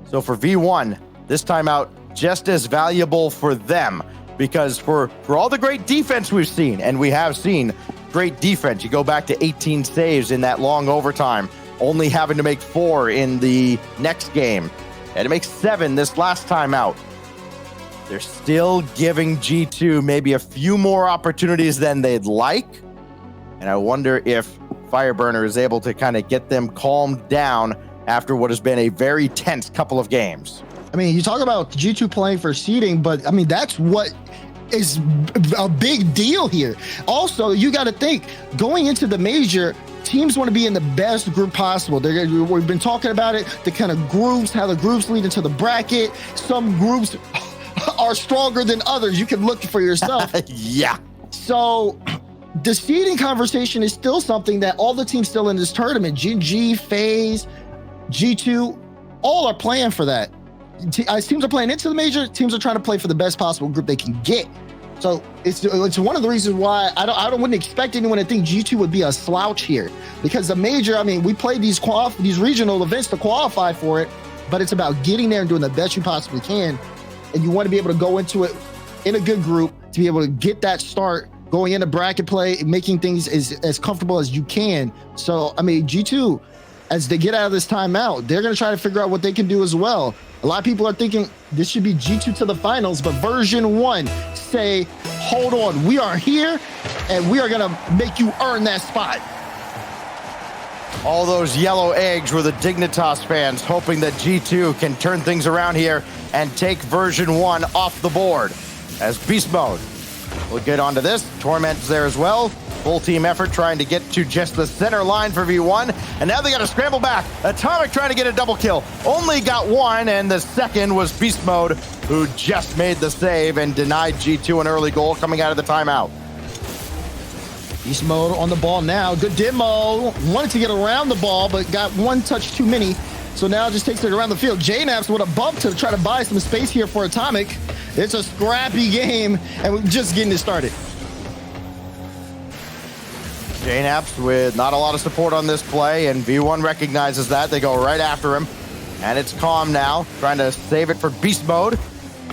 So for V1, this timeout just as valuable for them, because for all the great defense we've seen, and we have seen great defense, you go back to 18 saves in that long overtime, only having to make 4 in the next game, and to make 7 this last time out. They're still giving G2 maybe a few more opportunities than they'd like, and I wonder if Fireburner is able to kind of get them calmed down after what has been a very tense couple of games. I mean, you talk about G2 playing for seeding, but I mean, that's what is a big deal here. Also, you got to think, going into the major, teams want to be in the best group possible. We've been talking about it, the kind of groups, how the groups lead into the bracket. Some groups are stronger than others. You can look for yourself. Yeah. So the seeding conversation is still something that all the teams still in this tournament, GG, FaZe, G2, all are playing for that. Teams are playing into the major. Teams are trying to play for the best possible group they can get. So it's one of the reasons why I wouldn't expect anyone to think G2 would be a slouch here, because the major, I mean, we played these regional events to qualify for it, but it's about getting there and doing the best you possibly can. And you want to be able to go into it in a good group to be able to get that start going into bracket play, making things as comfortable as you can. So, I mean, G2, as they get out of this timeout, they're going to try to figure out what they can do as well. A lot of people are thinking this should be G2 to the finals, but version 1 say, hold on, we are here and we are going to make you earn that spot. All those yellow eggs were the Dignitas fans hoping that G2 can turn things around here and take version 1 off the board. As Beast Mode will get onto this. Torment's there as well. Full team effort trying to get to just the center line for V1. And now they got to scramble back. Atomic trying to get a double kill. Only got 1, and the second was Beast Mode, who just made the save and denied G2 an early goal coming out of the timeout. Beast Mode on the ball now. Good demo. Wanted to get around the ball, but got 1 touch too many. So now just takes it around the field. JNAP's with a bump to try to buy some space here for Atomic. It's a scrappy game, and we're just getting it started. JNAP's with not a lot of support on this play, and V1 recognizes that. They go right after him, and it's Calm now, trying to save it for Beast Mode.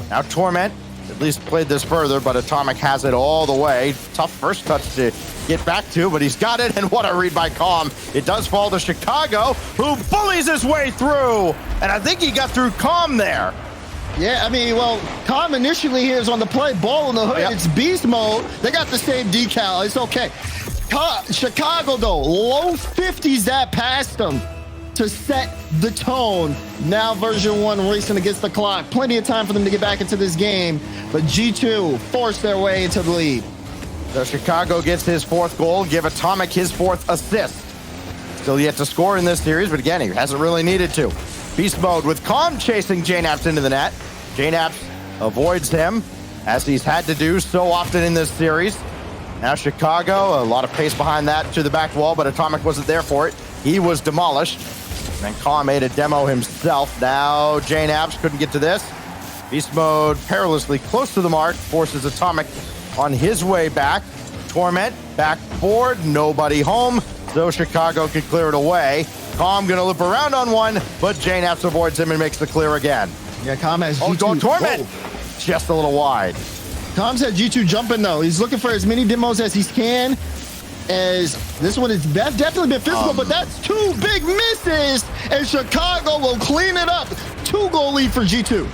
Now Torment at least played this further, but Atomic has it all the way. Tough first touch to get back to, but he's got it, and what a read by Calm. It does fall to Chicago, who bullies his way through, and I think he got through Calm there. Yeah, I mean, well, Calm initially here is on the play, ball in the hood. Yep. It's Beast Mode. They got the same decal. It's okay. Chicago, though, low 50s that passed them. to set the tone. Now version 1 racing against the clock. Plenty of time for them to get back into this game, but G2 forced their way into the lead. So Chicago gets his 4th goal, give Atomic his 4th assist. Still yet to score in this series, but again, he hasn't really needed to. Beast mode with Calm chasing JNaps into the net. JNaps avoids him, as he's had to do so often in this series. Now Chicago, a lot of pace behind that to the back wall, but Atomic wasn't there for it. He was demolished. And Calm made a demo himself. Now JNaps couldn't get to this. Beast mode perilously close to the mark, forces Atomic on his way back. Torment, backboard, nobody home, so Chicago can clear it away. Calm gonna loop around on one, but JNaps avoids him and makes the clear again. Yeah, Calm has G2. Oh, Torment! Whoa. Just a little wide. Calm's had G2 jumping, though. He's looking for as many demos as he can. As this one has definitely been physical, but that's 2 big misses, and Chicago will clean it up. 2-goal lead for G2.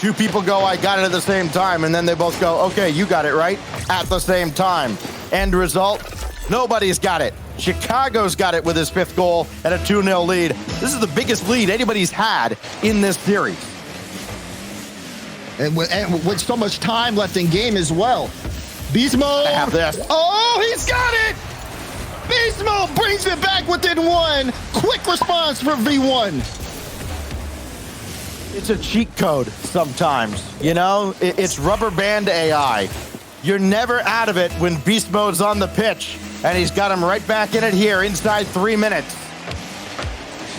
2 people go, I got it at the same time, and then they both go, okay, you got it, right? At the same time. End result, nobody's got it. Chicago's got it with his 5th goal and a 2-0 lead. This is the biggest lead anybody's had in this series. And with so much time left in game as well. Beast mode. I have this. Oh, he's got it! Beast mode brings it back within 1. Quick response for V1. It's a cheat code sometimes, you know? It's rubber band AI. You're never out of it when Beast Mode's on the pitch, and he's got him right back in it here inside 3 minutes.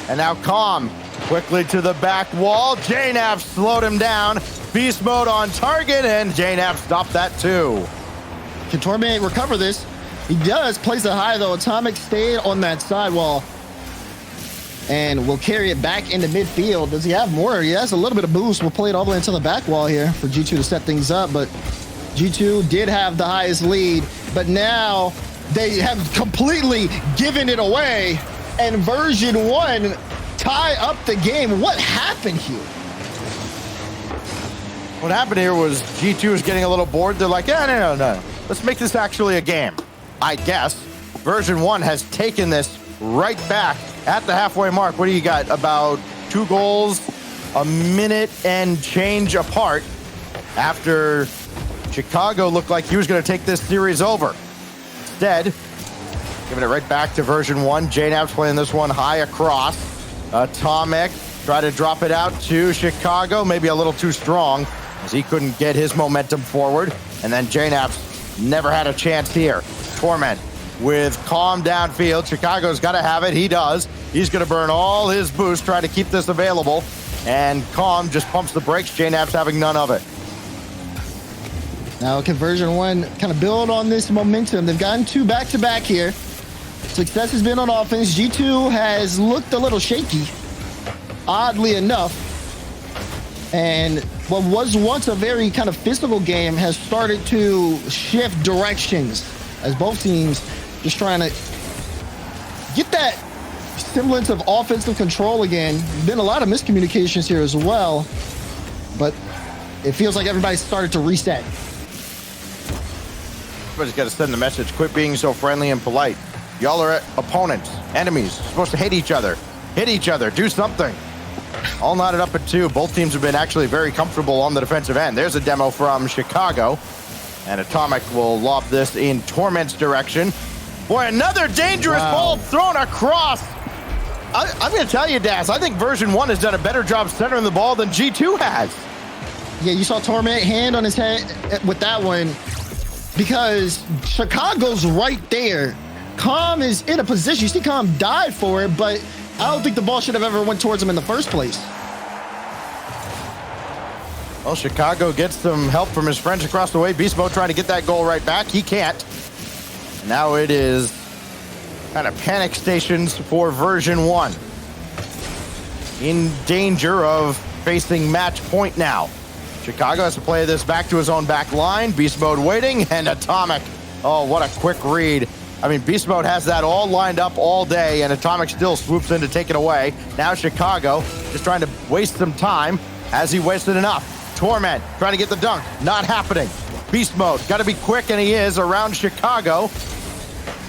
And now Calm quickly to the back wall. JNaps slowed him down. Beast Mode on target, and JNaps stopped that too. Can Torment recover this? He does. Plays it high, though. Atomic stayed on that sidewall and will carry it back into midfield. Does he have more? He has a little bit of boost. We'll play it all the way into the back wall here for G2 to set things up, but G2 did have the highest lead, but now they have completely given it away, and version 1 tie up the game. What happened here? What happened here was G2 was getting a little bored. They're like, yeah, no. Let's make this actually a game. I guess version 1 has taken this right back at the halfway mark. What do you got? About 2 goals, a minute and change apart after Chicago looked like he was going to take this series over. Instead, giving it right back to version 1. JNaps playing this one high across. Atomic try to drop it out to Chicago, maybe a little too strong as he couldn't get his momentum forward. And then JNaps never had a chance here. Torment with Calm downfield. Chicago's got to have it. He does. He's going to burn all his boost trying to keep this available. And Calm just pumps the brakes. JNaps having none of it. Now can version 1 kind of build on this momentum? They've gotten 2 back-to-back here. Success has been on offense. G2 has looked a little shaky, oddly enough. And what was once a very kind of physical game has started to shift directions as both teams just trying to get that semblance of offensive control again. Been a lot of miscommunications here as well, but it feels like everybody's started to reset. Everybody's got to send the message, quit being so friendly and polite. Y'all are opponents, enemies, supposed to hate each other, hit each other, do something. All knotted up at 2. Both teams have been actually very comfortable on the defensive end. There's a demo from Chicago, and Atomic will lob this in Torment's direction. Boy, another dangerous ball thrown across. I'm going to tell you, Das, I think version 1 has done a better job centering the ball than G2 has. Yeah, you saw Torment hand on his head with that one because Chicago's right there. Calm is in a position. You see Calm died for it, but I don't think the ball should have ever went towards him in the first place. Well, Chicago gets some help from his friends across the way. Beast Mode trying to get that goal right back. He can't. Now it is kind of panic stations for version 1. In danger of facing match point now. Chicago has to play this back to his own back line. Beast Mode waiting, and Atomic. Oh, what a quick read. I mean, Beast Mode has that all lined up all day, and Atomic still swoops in to take it away. Now Chicago just trying to waste some time. Has he wasted enough? Torment trying to get the dunk. Not happening. Beast Mode got to be quick, and he is around Chicago.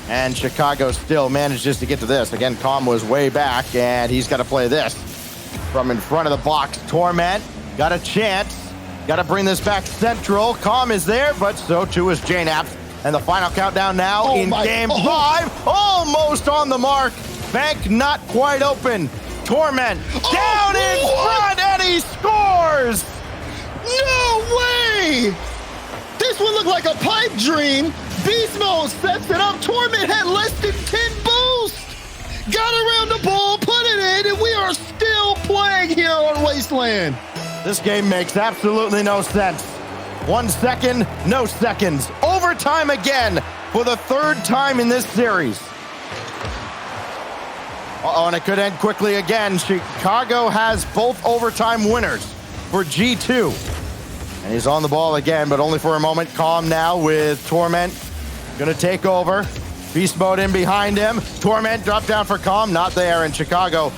And Chicago still manages to get to this. Again, Calm was way back, and he's got to play this. From in front of the box, Torment got a chance. Got to bring this back central. Calm is there, but so too is J-Naps. And the final countdown now in game 5. Almost on the mark. Bank not quite open. Torment down in front, and he scores! No way! This one looked like a pipe dream. Beast Mode sets it up. Torment had less than 10 boosts. Got around the ball, put it in, and we are still playing here on Wasteland. This game makes absolutely no sense. 1 second, no seconds. Overtime again for the 3rd time in this series. And it could end quickly again. Chicago has both overtime winners for G2. And he's on the ball again, but only for a moment. Calm now with Torment. Gonna take over. Beast Mode in behind him. Torment dropped down for Calm. Not there, and Chicago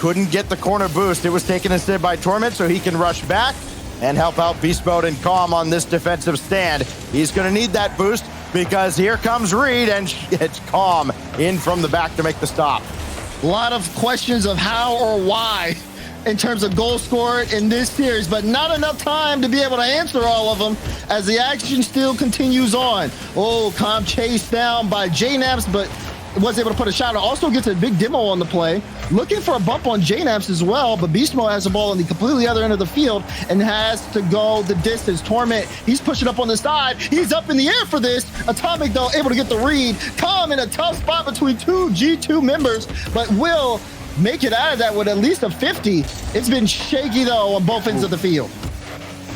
couldn't get the corner boost. It was taken instead by Torment, so he can rush back and help out Beast Mode and Calm on this defensive stand. He's gonna need that boost because here comes Reed, and it's Calm in from the back to make the stop. A lot of questions of how or why in terms of goal scored in this series, but not enough time to be able to answer all of them as the action still continues on. Oh, Calm chased down by J-Naps, but was able to put a shot. Also gets a big demo on the play. Looking for a bump on J-Naps as well, but Beast Mode has the ball on the completely other end of the field and has to go the distance. Torment, he's pushing up on the side. He's up in the air for this. Atomic, though, able to get the read. Calm in a tough spot between two G2 members, but will make it out of that with at least a 50. It's been shaky, though, on both ends of the field.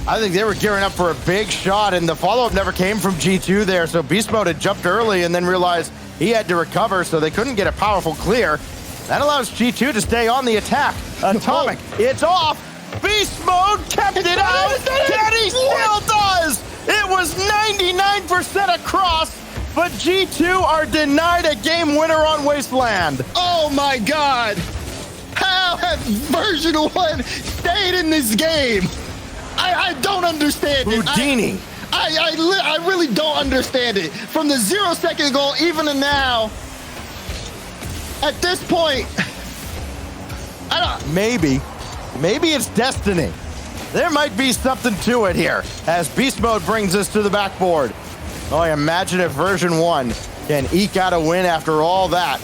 I think they were gearing up for a big shot, and the follow-up never came from G2 there, so Beast Mode had jumped early and then realized he had to recover, so they couldn't get a powerful clear. That allows G2 to stay on the attack. Atomic, it's off. Beast Mode kept it out, and he still does. It was 99% across, but G2 are denied a game winner on Wasteland. Oh my God. How have version 1 stayed in this game? I don't understand it. Houdini. I really don't understand it. From the 0-second goal, even to now, at this point, I don't. Maybe it's destiny. There might be something to it here as Beast Mode brings us to the backboard. Oh, imagine if version 1 can eke out a win after all that.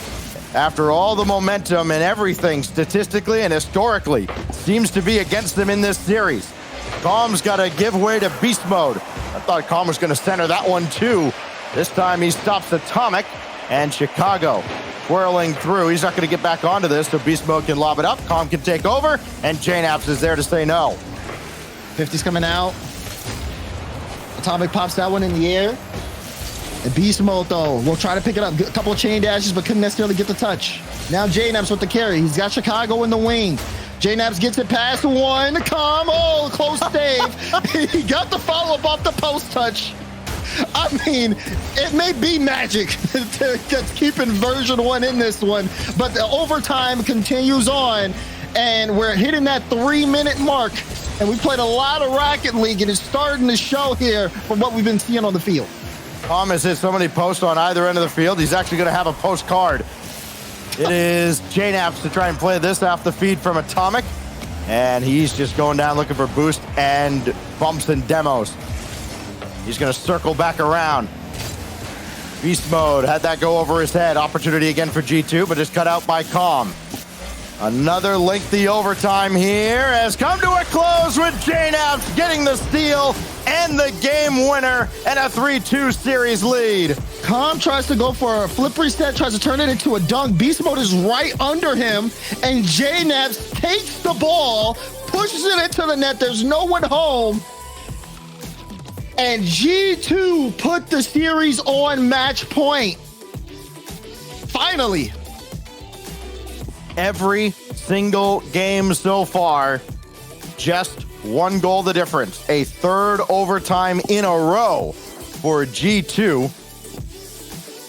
After all the momentum and everything statistically and historically seems to be against them in this series. Calm's got to give way to Beast Mode. I thought Calm was going to center that one too. This time he stops Atomic, and Chicago whirling through. He's not going to get back onto this, so Beast Mode can lob it up. Calm can take over, and J-Naps is there to say no. 50's coming out. Atomic pops that one in the air. And Beast Mode, though, will try to pick it up. A couple of chain dashes, but couldn't necessarily get the touch. Now J-Naps with the carry. He's got Chicago in the wing. J-Naps gets it past one. Calm. Oh, close save. He got the follow-up off the post touch. I mean, it may be magic to keeping version 1 in this one, but the overtime continues on, and we're hitting that 3-minute mark, and we played a lot of Rocket League, and it's starting to show here from what we've been seeing on the field. Calm has hit so many posts on either end of the field, he's actually going to have a postcard. It is J-Naps to try and play this off the feed from Atomic, and he's just going down looking for boost and bumps and demos. He's going to circle back around. Beast Mode had that go over his head. Opportunity again for G2, but just cut out by Calm. Another lengthy overtime here has come to a close with J-Naps getting the steal and the game winner and a 3-2 series lead. Calm tries to go for a flip reset, tries to turn it into a dunk. Beast Mode is right under him, and J-Naps takes the ball, pushes it into the net. There's no one home. And G2 put the series on match point. Finally. Every single game so far, just one goal the difference. A third overtime in a row for G2.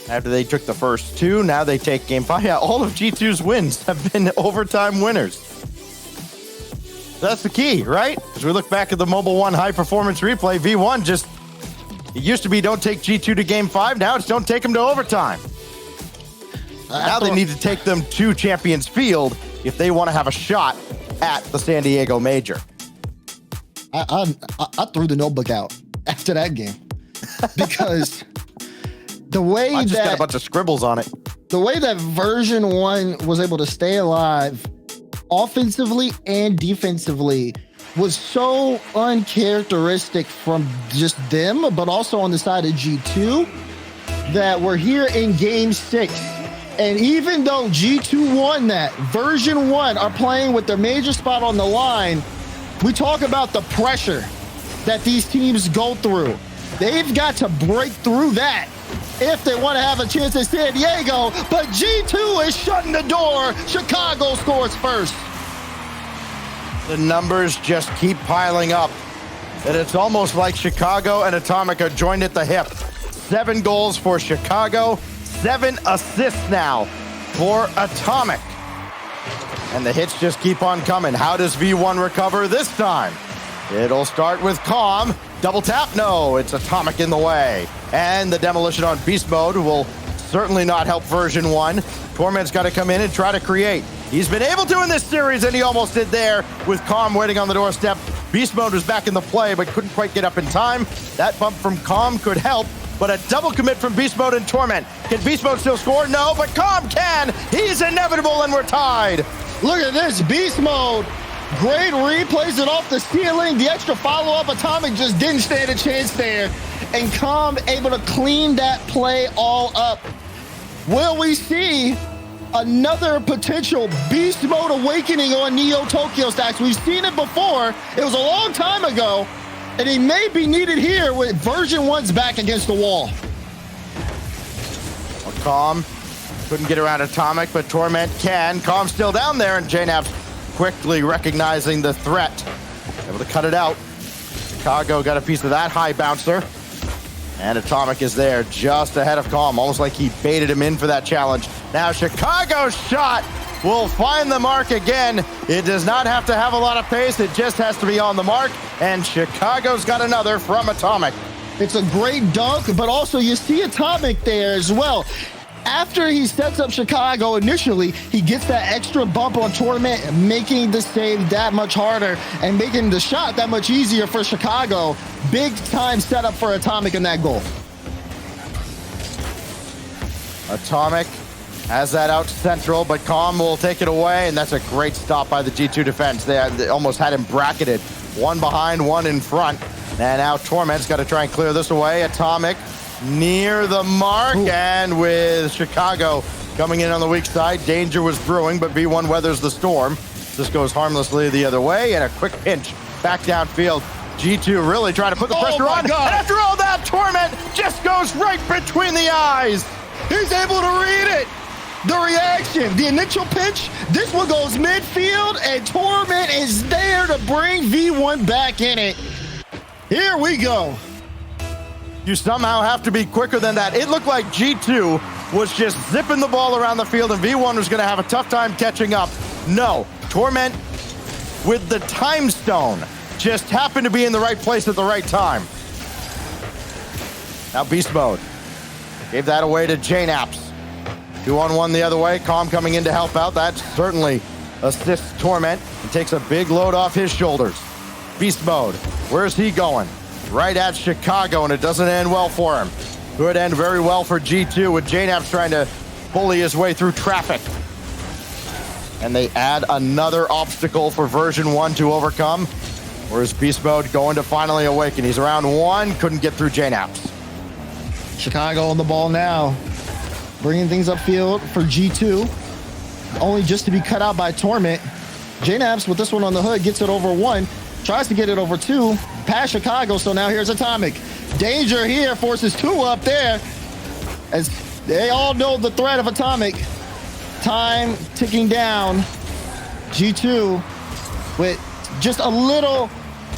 After they took the first two, now they take game 5. Yeah, all of G2's wins have been overtime winners. That's the key, right? As we look back at the Mobile One high performance replay, V1 just, it used to be don't take G2 to game 5. Now it's don't take them to overtime. Now they need to take them to Champions Field if they want to have a shot at the San Diego Major. I threw the notebook out after that game because the way I just got a bunch of scribbles on it. The way that version 1 was able to stay alive offensively and defensively was so uncharacteristic from just them, but also on the side of G2, that we're here in game 6. And even though G2 won that, version 1 are playing with their major spot on the line, we talk about the pressure that these teams go through. They've got to break through that if they want to have a chance at San Diego, but G2 is shutting the door. Chicago scores first. The numbers just keep piling up. And it's almost like Chicago and Atomic are joined at the hip. 7 goals for Chicago, 7 assists now for Atomic. And the hits just keep on coming. How does V1 recover this time? It'll start with Calm. Double tap? No, it's Atomic in the way. And the demolition on Beast Mode will certainly not help version 1. Torment's got to come in and try to create. He's been able to in this series, and he almost did there with Calm waiting on the doorstep. Beast Mode was back in the play, but couldn't quite get up in time. That bump from Calm could help, but a double commit from Beast Mode and Torment. Can Beast Mode still score? No, but Calm can. He's inevitable, and we're tied. Look at this, Beast Mode. Great replays it off the ceiling. The extra follow-up, Atomic just didn't stand a chance there. And Calm able to clean that play all up. Will we see another potential Beast Mode awakening on Neo Tokyo Stacks? We've seen it before. It was a long time ago. And he may be needed here with version 1's back against the wall. Well, Calm couldn't get around Atomic, but Torment can. Calm's still down there, and JNAP quickly recognizing the threat. Able to cut it out. Chicago got a piece of that high bouncer. And Atomic is there just ahead of Calm, almost like he baited him in for that challenge. Now Chicago's shot will find the mark again. It does not have to have a lot of pace. It just has to be on the mark. And Chicago's got another from Atomic. It's a great dunk, but also you see Atomic there as well. After he sets up Chicago initially, he gets that extra bump on Torment, making the save that much harder and making the shot that much easier for Chicago. Big time setup for Atomic in that goal. Atomic has that out central, but Calm will take it away, and that's a great stop by the G2 defense. They almost had him bracketed. 1 behind, 1 in front. And now Torment's got to try and clear this away. Atomic near the mark. Ooh. And with Chicago coming in on the weak side, danger was brewing, but V1 weathers the storm. This goes harmlessly the other way, and a quick pinch back downfield. G2 really trying to put the pressure on. God. And after all that, Torment just goes right between the eyes. He's able to read it. The reaction, the initial pitch, this one goes midfield, and Torment is there to bring V1 back in it. Here we go. You somehow have to be quicker than that. It looked like G2 was just zipping the ball around the field, and V1 was going to have a tough time catching up. No, Torment with the time stone just happened to be in the right place at the right time. Now Beast Mode gave that away to JNAPS. 2-on-1 the other way. Calm coming in to help out. That certainly assists Torment and takes a big load off his shoulders. Beast Mode, where's he going? Right at Chicago, and it doesn't end well for him. Could end very well for G2 with JNAP trying to bully his way through traffic. And they add another obstacle for version 1 to overcome. Where's Beast Mode going to finally awaken? He's around 1, couldn't get through JNAPs. Chicago on the ball now. Bringing things upfield for G2. Only just to be cut out by Torment. JNAPS with this one on the hood gets it over 1. Tries to get it over 2. Past Chicago, so now here's Atomic. Danger here, forces 2 up there. As they all know the threat of Atomic. Time ticking down. G2 with just a little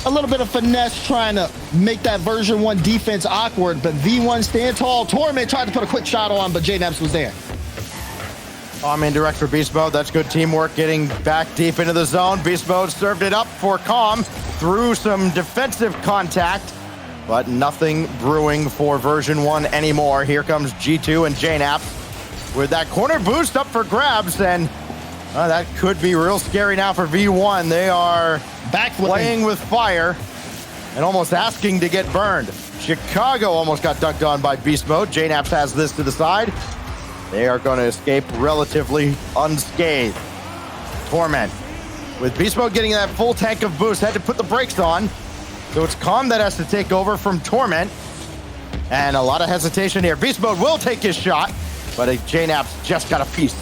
bit of finesse trying to make that version 1 defense awkward, but V1 stand tall. Torment tried to put a quick shot on, but JNAPS was there. I'm indirect for Beast Mode. That's good teamwork getting back deep into the zone. Beast Mode served it up for Calm through some defensive contact, but nothing brewing for version 1 anymore. Here comes G2 and JNAP. with that corner boost up for grabs, and that could be real scary now for V1. They are playing with fire and almost asking to get burned. Chicago almost got dunked on by Beast Mode. JNaps has this to the side. They are going to escape relatively unscathed. Torment, with Beast Mode getting that full tank of boost, had to put the brakes on. So it's Calm that has to take over from Torment. And a lot of hesitation here. Beast Mode will take his shot, but JNaps just got a piece.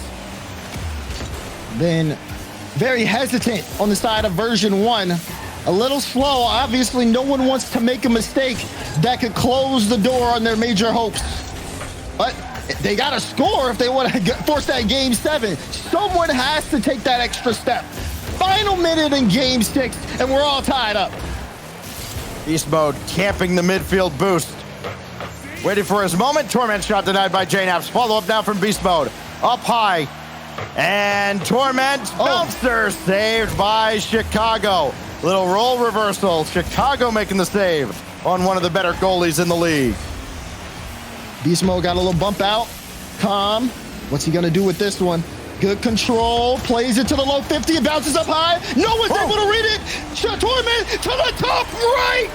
Then very hesitant on the side of version 1. A little slow. Obviously, no one wants to make a mistake that could close the door on their major hopes. But they got to score if they want to force that game 7. Someone has to take that extra step. Final minute in game 6, and we're all tied up. Beast Mode camping the midfield boost. Waiting for his moment. Torment shot denied by JNaps. Follow up now from Beast Mode. Up high. And Torment bouncer saved by Chicago. Little role reversal. Chicago making the save on one of the better goalies in the league. Beast Mode got a little bump out. Calm. What's he going to do with this one? Good control. Plays it to the low 50. It bounces up high. No one's able to read it. Torment to the top right.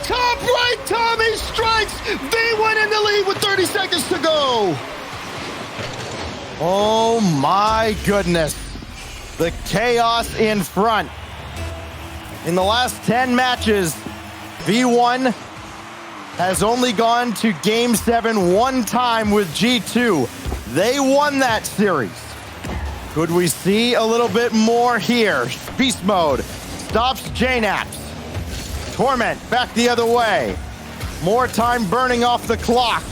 Top right. Tommy strikes. V1 in the lead with 30 seconds to go. Oh my goodness. The chaos in front. In the last 10 matches, V1 has only gone to Game 7 one time with G2. They won that series. Could we see a little bit more here? Beast Mode stops JNaps. Torment back the other way. More time burning off the clock.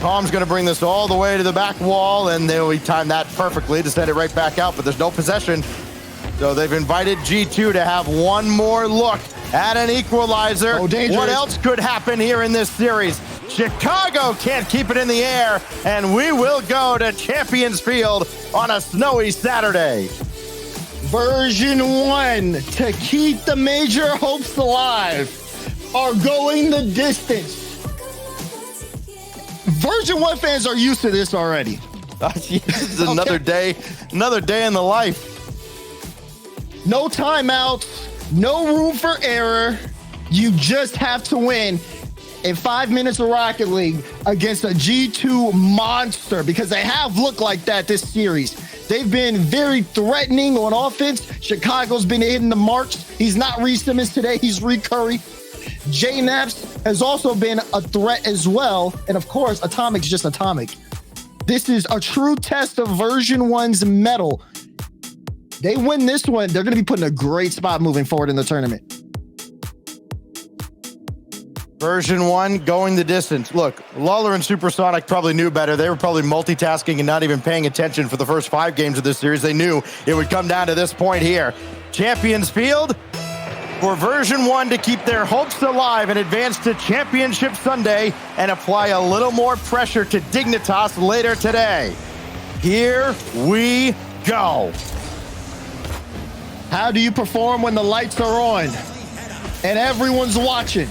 Tom's going to bring this all the way to the back wall, and they'll time that perfectly to send it right back out, but there's no possession. So they've invited G2 to have one more look at an equalizer. Oh, what else could happen here in this series? Chicago can't keep it in the air, and we will go to Champions Field on a snowy Saturday. Version 1, to keep the major hopes alive, are going the distance. Version 1 fans are used to this already. This is another day in the life. No timeouts, no room for error. You just have to win in 5 minutes of Rocket League against a G2 monster, because they have looked like that this series. They've been very threatening on offense. Chicago's been hitting the marks. He's not Reece Simmons today. He's Reece Curry. JNaps has also been a threat as well. And of course, Atomic's just Atomic. This is a true test of version 1's mettle. They win this one, they're going to be put in a great spot moving forward in the tournament. Version 1 going the distance. Look, Lawler and Supersonic probably knew better. They were probably multitasking and not even paying attention for the first 5 games of this series. They knew it would come down to this point here. Champions Field for version 1 to keep their hopes alive and advance to Championship Sunday and apply a little more pressure to Dignitas later today. Here we go. How do you perform when the lights are on and everyone's watching?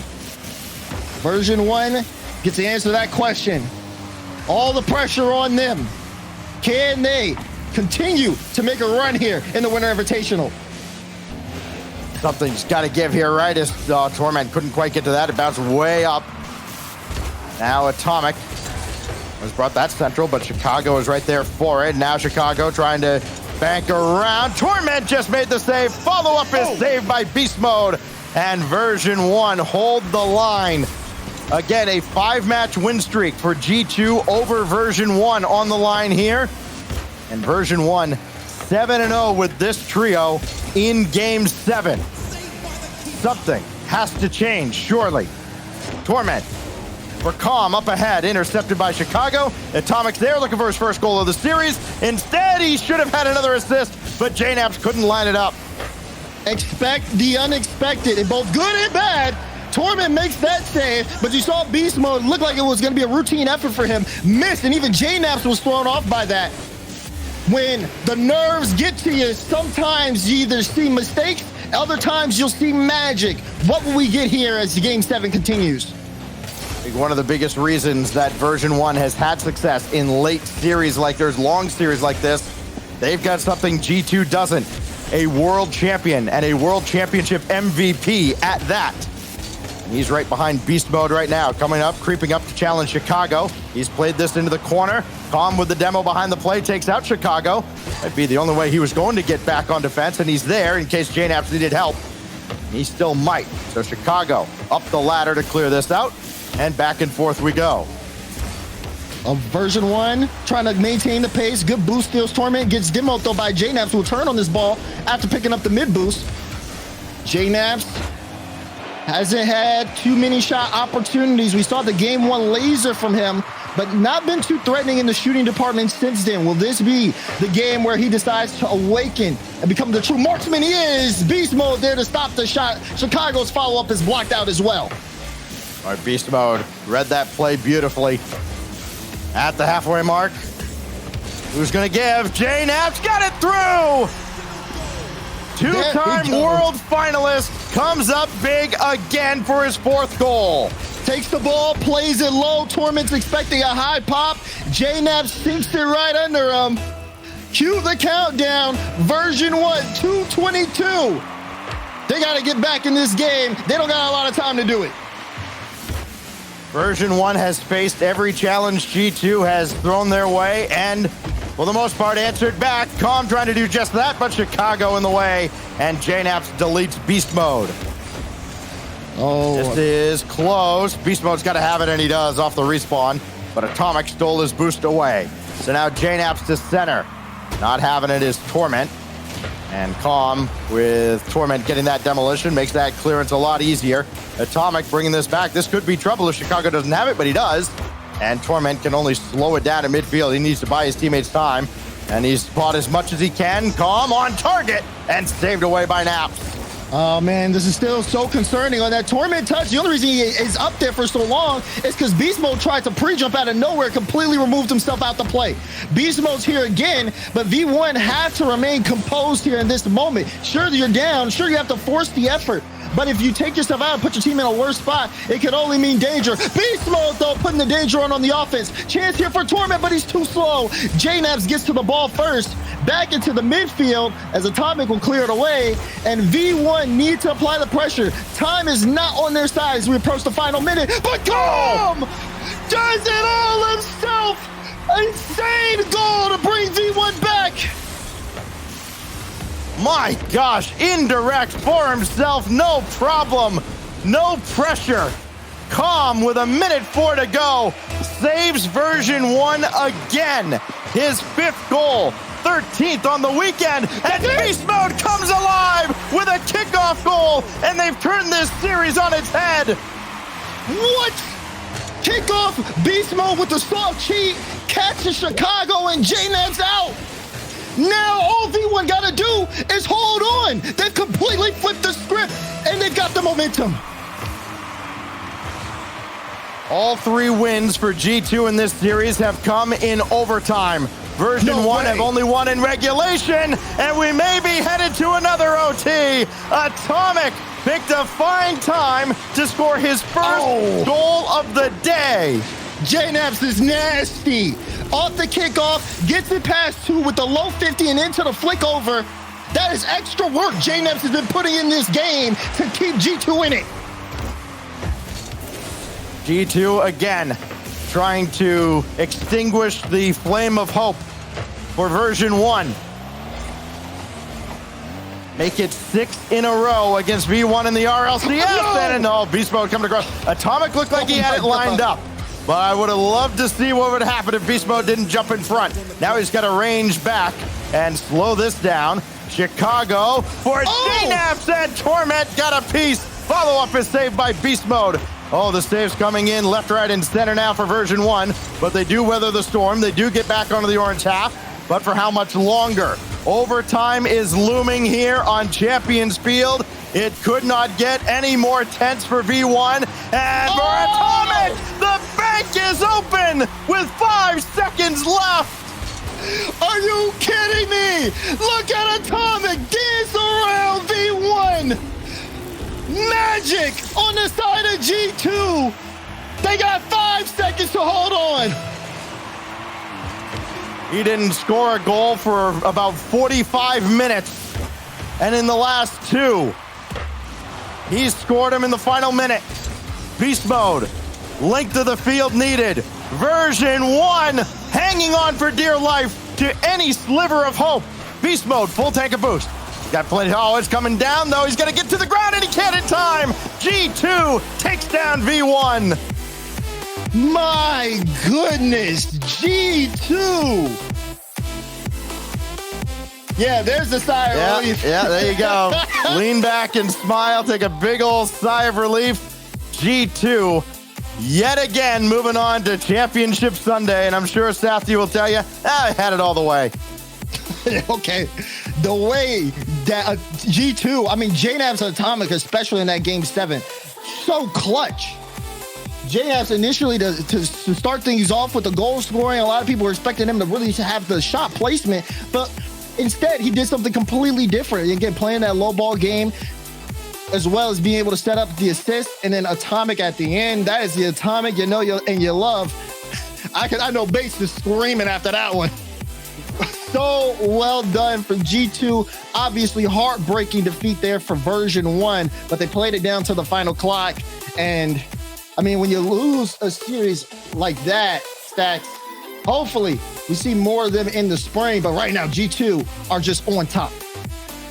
Version 1 gets the answer to that question. All the pressure on them. Can they continue to make a run here in the Winter Invitational? Something's got to give here, right? As Torment couldn't quite get to that. It bounced way up. Now Atomic has brought that central, but Chicago is right there for it. Now Chicago trying to bank around. Torment just made the save. Follow-up is saved by Beast Mode. And version 1 hold the line. Again, a 5-match win streak for G2 over version 1 on the line here. And version 1 7-0 with this trio in game 7. Something has to change, surely. Torment for Calm up ahead, intercepted by Chicago. Atomic's there looking for his first goal of the series. Instead, he should have had another assist, but JNaps couldn't line it up. Expect the unexpected in both good and bad. Torment makes that save, but you saw Beast Mode look like it was going to be a routine effort for him. Missed, and even JNaps was thrown off by that. When the nerves get to you, sometimes you either see mistakes, other times you'll see magic. What will we get here as Game 7 continues? think one of the biggest reasons that version 1 has had success in late series like there's long series like this, they've got something G2 doesn't. A world champion and a world championship MVP at that. And he's right behind beast mode right now, coming up, creeping up to challenge Chicago. He's played this into the corner. Calm with the demo behind the play, takes out Chicago. Might be the only way he was going to get back on defense, and he's there in case JNaps needed help. He still might. So Chicago up the ladder to clear this out, and back and forth we go. Version 1 trying to maintain the pace. Good boost steals Torment. Gets demoed though by JNaps, who will turn on this ball after picking up the mid boost. JNaps hasn't had too many shot opportunities. We saw the game 1 laser from him, but not been too threatening in the shooting department since then. Will this be the game where he decides to awaken and become the true marksman he is? Beast mode there to stop the shot. Chicago's follow-up is blocked out as well. All right, beast mode read that play beautifully. At the halfway mark, who's gonna give? JNaps got it through! Two-time world finalist comes up big again for his 4th goal. Takes the ball, plays it low. Torment's expecting a high pop. JNaps sinks it right under him. Cue the countdown. Version 1, 2:22. They got to get back in this game. They don't got a lot of time to do it. Version 1 has faced every challenge G2 has thrown their way, and for the most part answered back. Calm trying to do just that, but Chicago in the way, and JNaps deletes beast mode. Oh, this is close. Beast mode's got to have it, and he does off the respawn, but Atomic stole his boost away. So now JNaps to center. Not having it is Torment. And Calm, with Torment getting that demolition, makes that clearance a lot easier. Atomic bringing this back. This could be trouble if Chicago doesn't have it, but he does. And Torment can only slow it down in midfield. He needs to buy his teammates time. And he's fought as much as he can. Calm on target and saved away by Naps. Oh man, this is still so concerning on that Torment touch. The only reason he is up there for so long is because Beast Mode tried to pre-jump out of nowhere, completely removed himself out the play. Beast Mode's here again, but V1 had to remain composed here in this moment. Sure, you're down. Sure, you have to force the effort. But if you take yourself out and put your team in a worse spot, it could only mean danger. Beast Mode, though, putting the danger on the offense. Chance here for Torment, but he's too slow. JNaps gets to the ball first. Back into the midfield as Atomic will clear it away. And V1 need to apply the pressure. Time is not on their side as we approach the final minute. But Calm does it all himself. Insane goal to bring V1 back. My gosh, indirect for himself, no problem, no pressure. Calm with 1:04 to go, saves version 1 again. His 5th goal, 13th on the weekend, and Beast Mode comes alive with a kickoff goal, and they've turned this series on its head. What? Kickoff, Beast Mode with the soft cheat, catches Chicago and JNaps out. Now all V1 got to do is hold on. They've completely flipped the script, and they've got the momentum. All 3 wins for G2 in this series have come in overtime. Version 1 have only won in regulation, and we may be headed to another OT. Atomic picked a fine time to score his first goal of the day. JNaps is nasty. Off the kickoff, gets it past 2 with the low 50 and into the flick over. That is extra work JNaps has been putting in this game to keep G2 in it. G2 again trying to extinguish the flame of hope for version 1. Make it 6 in a row against V1 in the RLCS. And Beast Mode coming across. Atomic looked like he had it lined up. But I would have loved to see what would happen if Beast Mode didn't jump in front. Now he's got to range back and slow this down. Chicago for JNaps, and Torment got a piece. Follow-up is saved by Beast Mode. Oh, the saves coming in left, right, and center now for version 1. But they do weather the storm. They do get back onto the orange half. But for how much longer? Overtime is looming here on Champions Field. It could not get any more tense for V1. And for Atomic, the bank is open with 5 seconds left. Are you kidding me? Look at Atomic dance around V1. Magic on the side of G2. They got 5 seconds to hold on. He didn't score a goal for about 45 minutes. And in the last 2, he scored him in the final minute. Beast mode, length of the field needed. Version 1, hanging on for dear life to any sliver of hope. Beast mode, full tank of boost. Got plenty. Oh, it's coming down, though. He's going to get to the ground, and he can't in time. G2 takes down V1. My goodness, G2. Yeah, there's the sigh of relief. Yeah, there you go. Lean back and smile. Take a big old sigh of relief. G2, yet again, moving on to Championship Sunday. And I'm sure Sathi will tell you, I had it all the way. Okay, the way that G2, I mean, JNAV's Atomic, especially in that game 7, so clutch. JNAV's initially to start things off with the goal scoring, a lot of people were expecting him to really have the shot placement, but instead he did something completely different. Again, playing that low ball game, as well as being able to set up the assist, and then Atomic at the end. That is the Atomic you know and you love. I know Bates is screaming after that one. So well done for G2. Obviously, heartbreaking defeat there for version 1, but they played it down to the final clock. And I mean, when you lose a series like that, Stacks, hopefully we see more of them in the spring. But right now, G2 are just on top.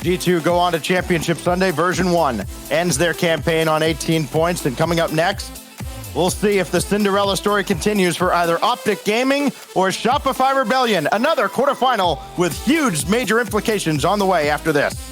G2 go on to Championship Sunday. Version 1 ends their campaign on 18 points. And coming up next, we'll see if the Cinderella story continues for either Optic Gaming or Shopify Rebellion. Another quarterfinal with huge major implications on the way after this.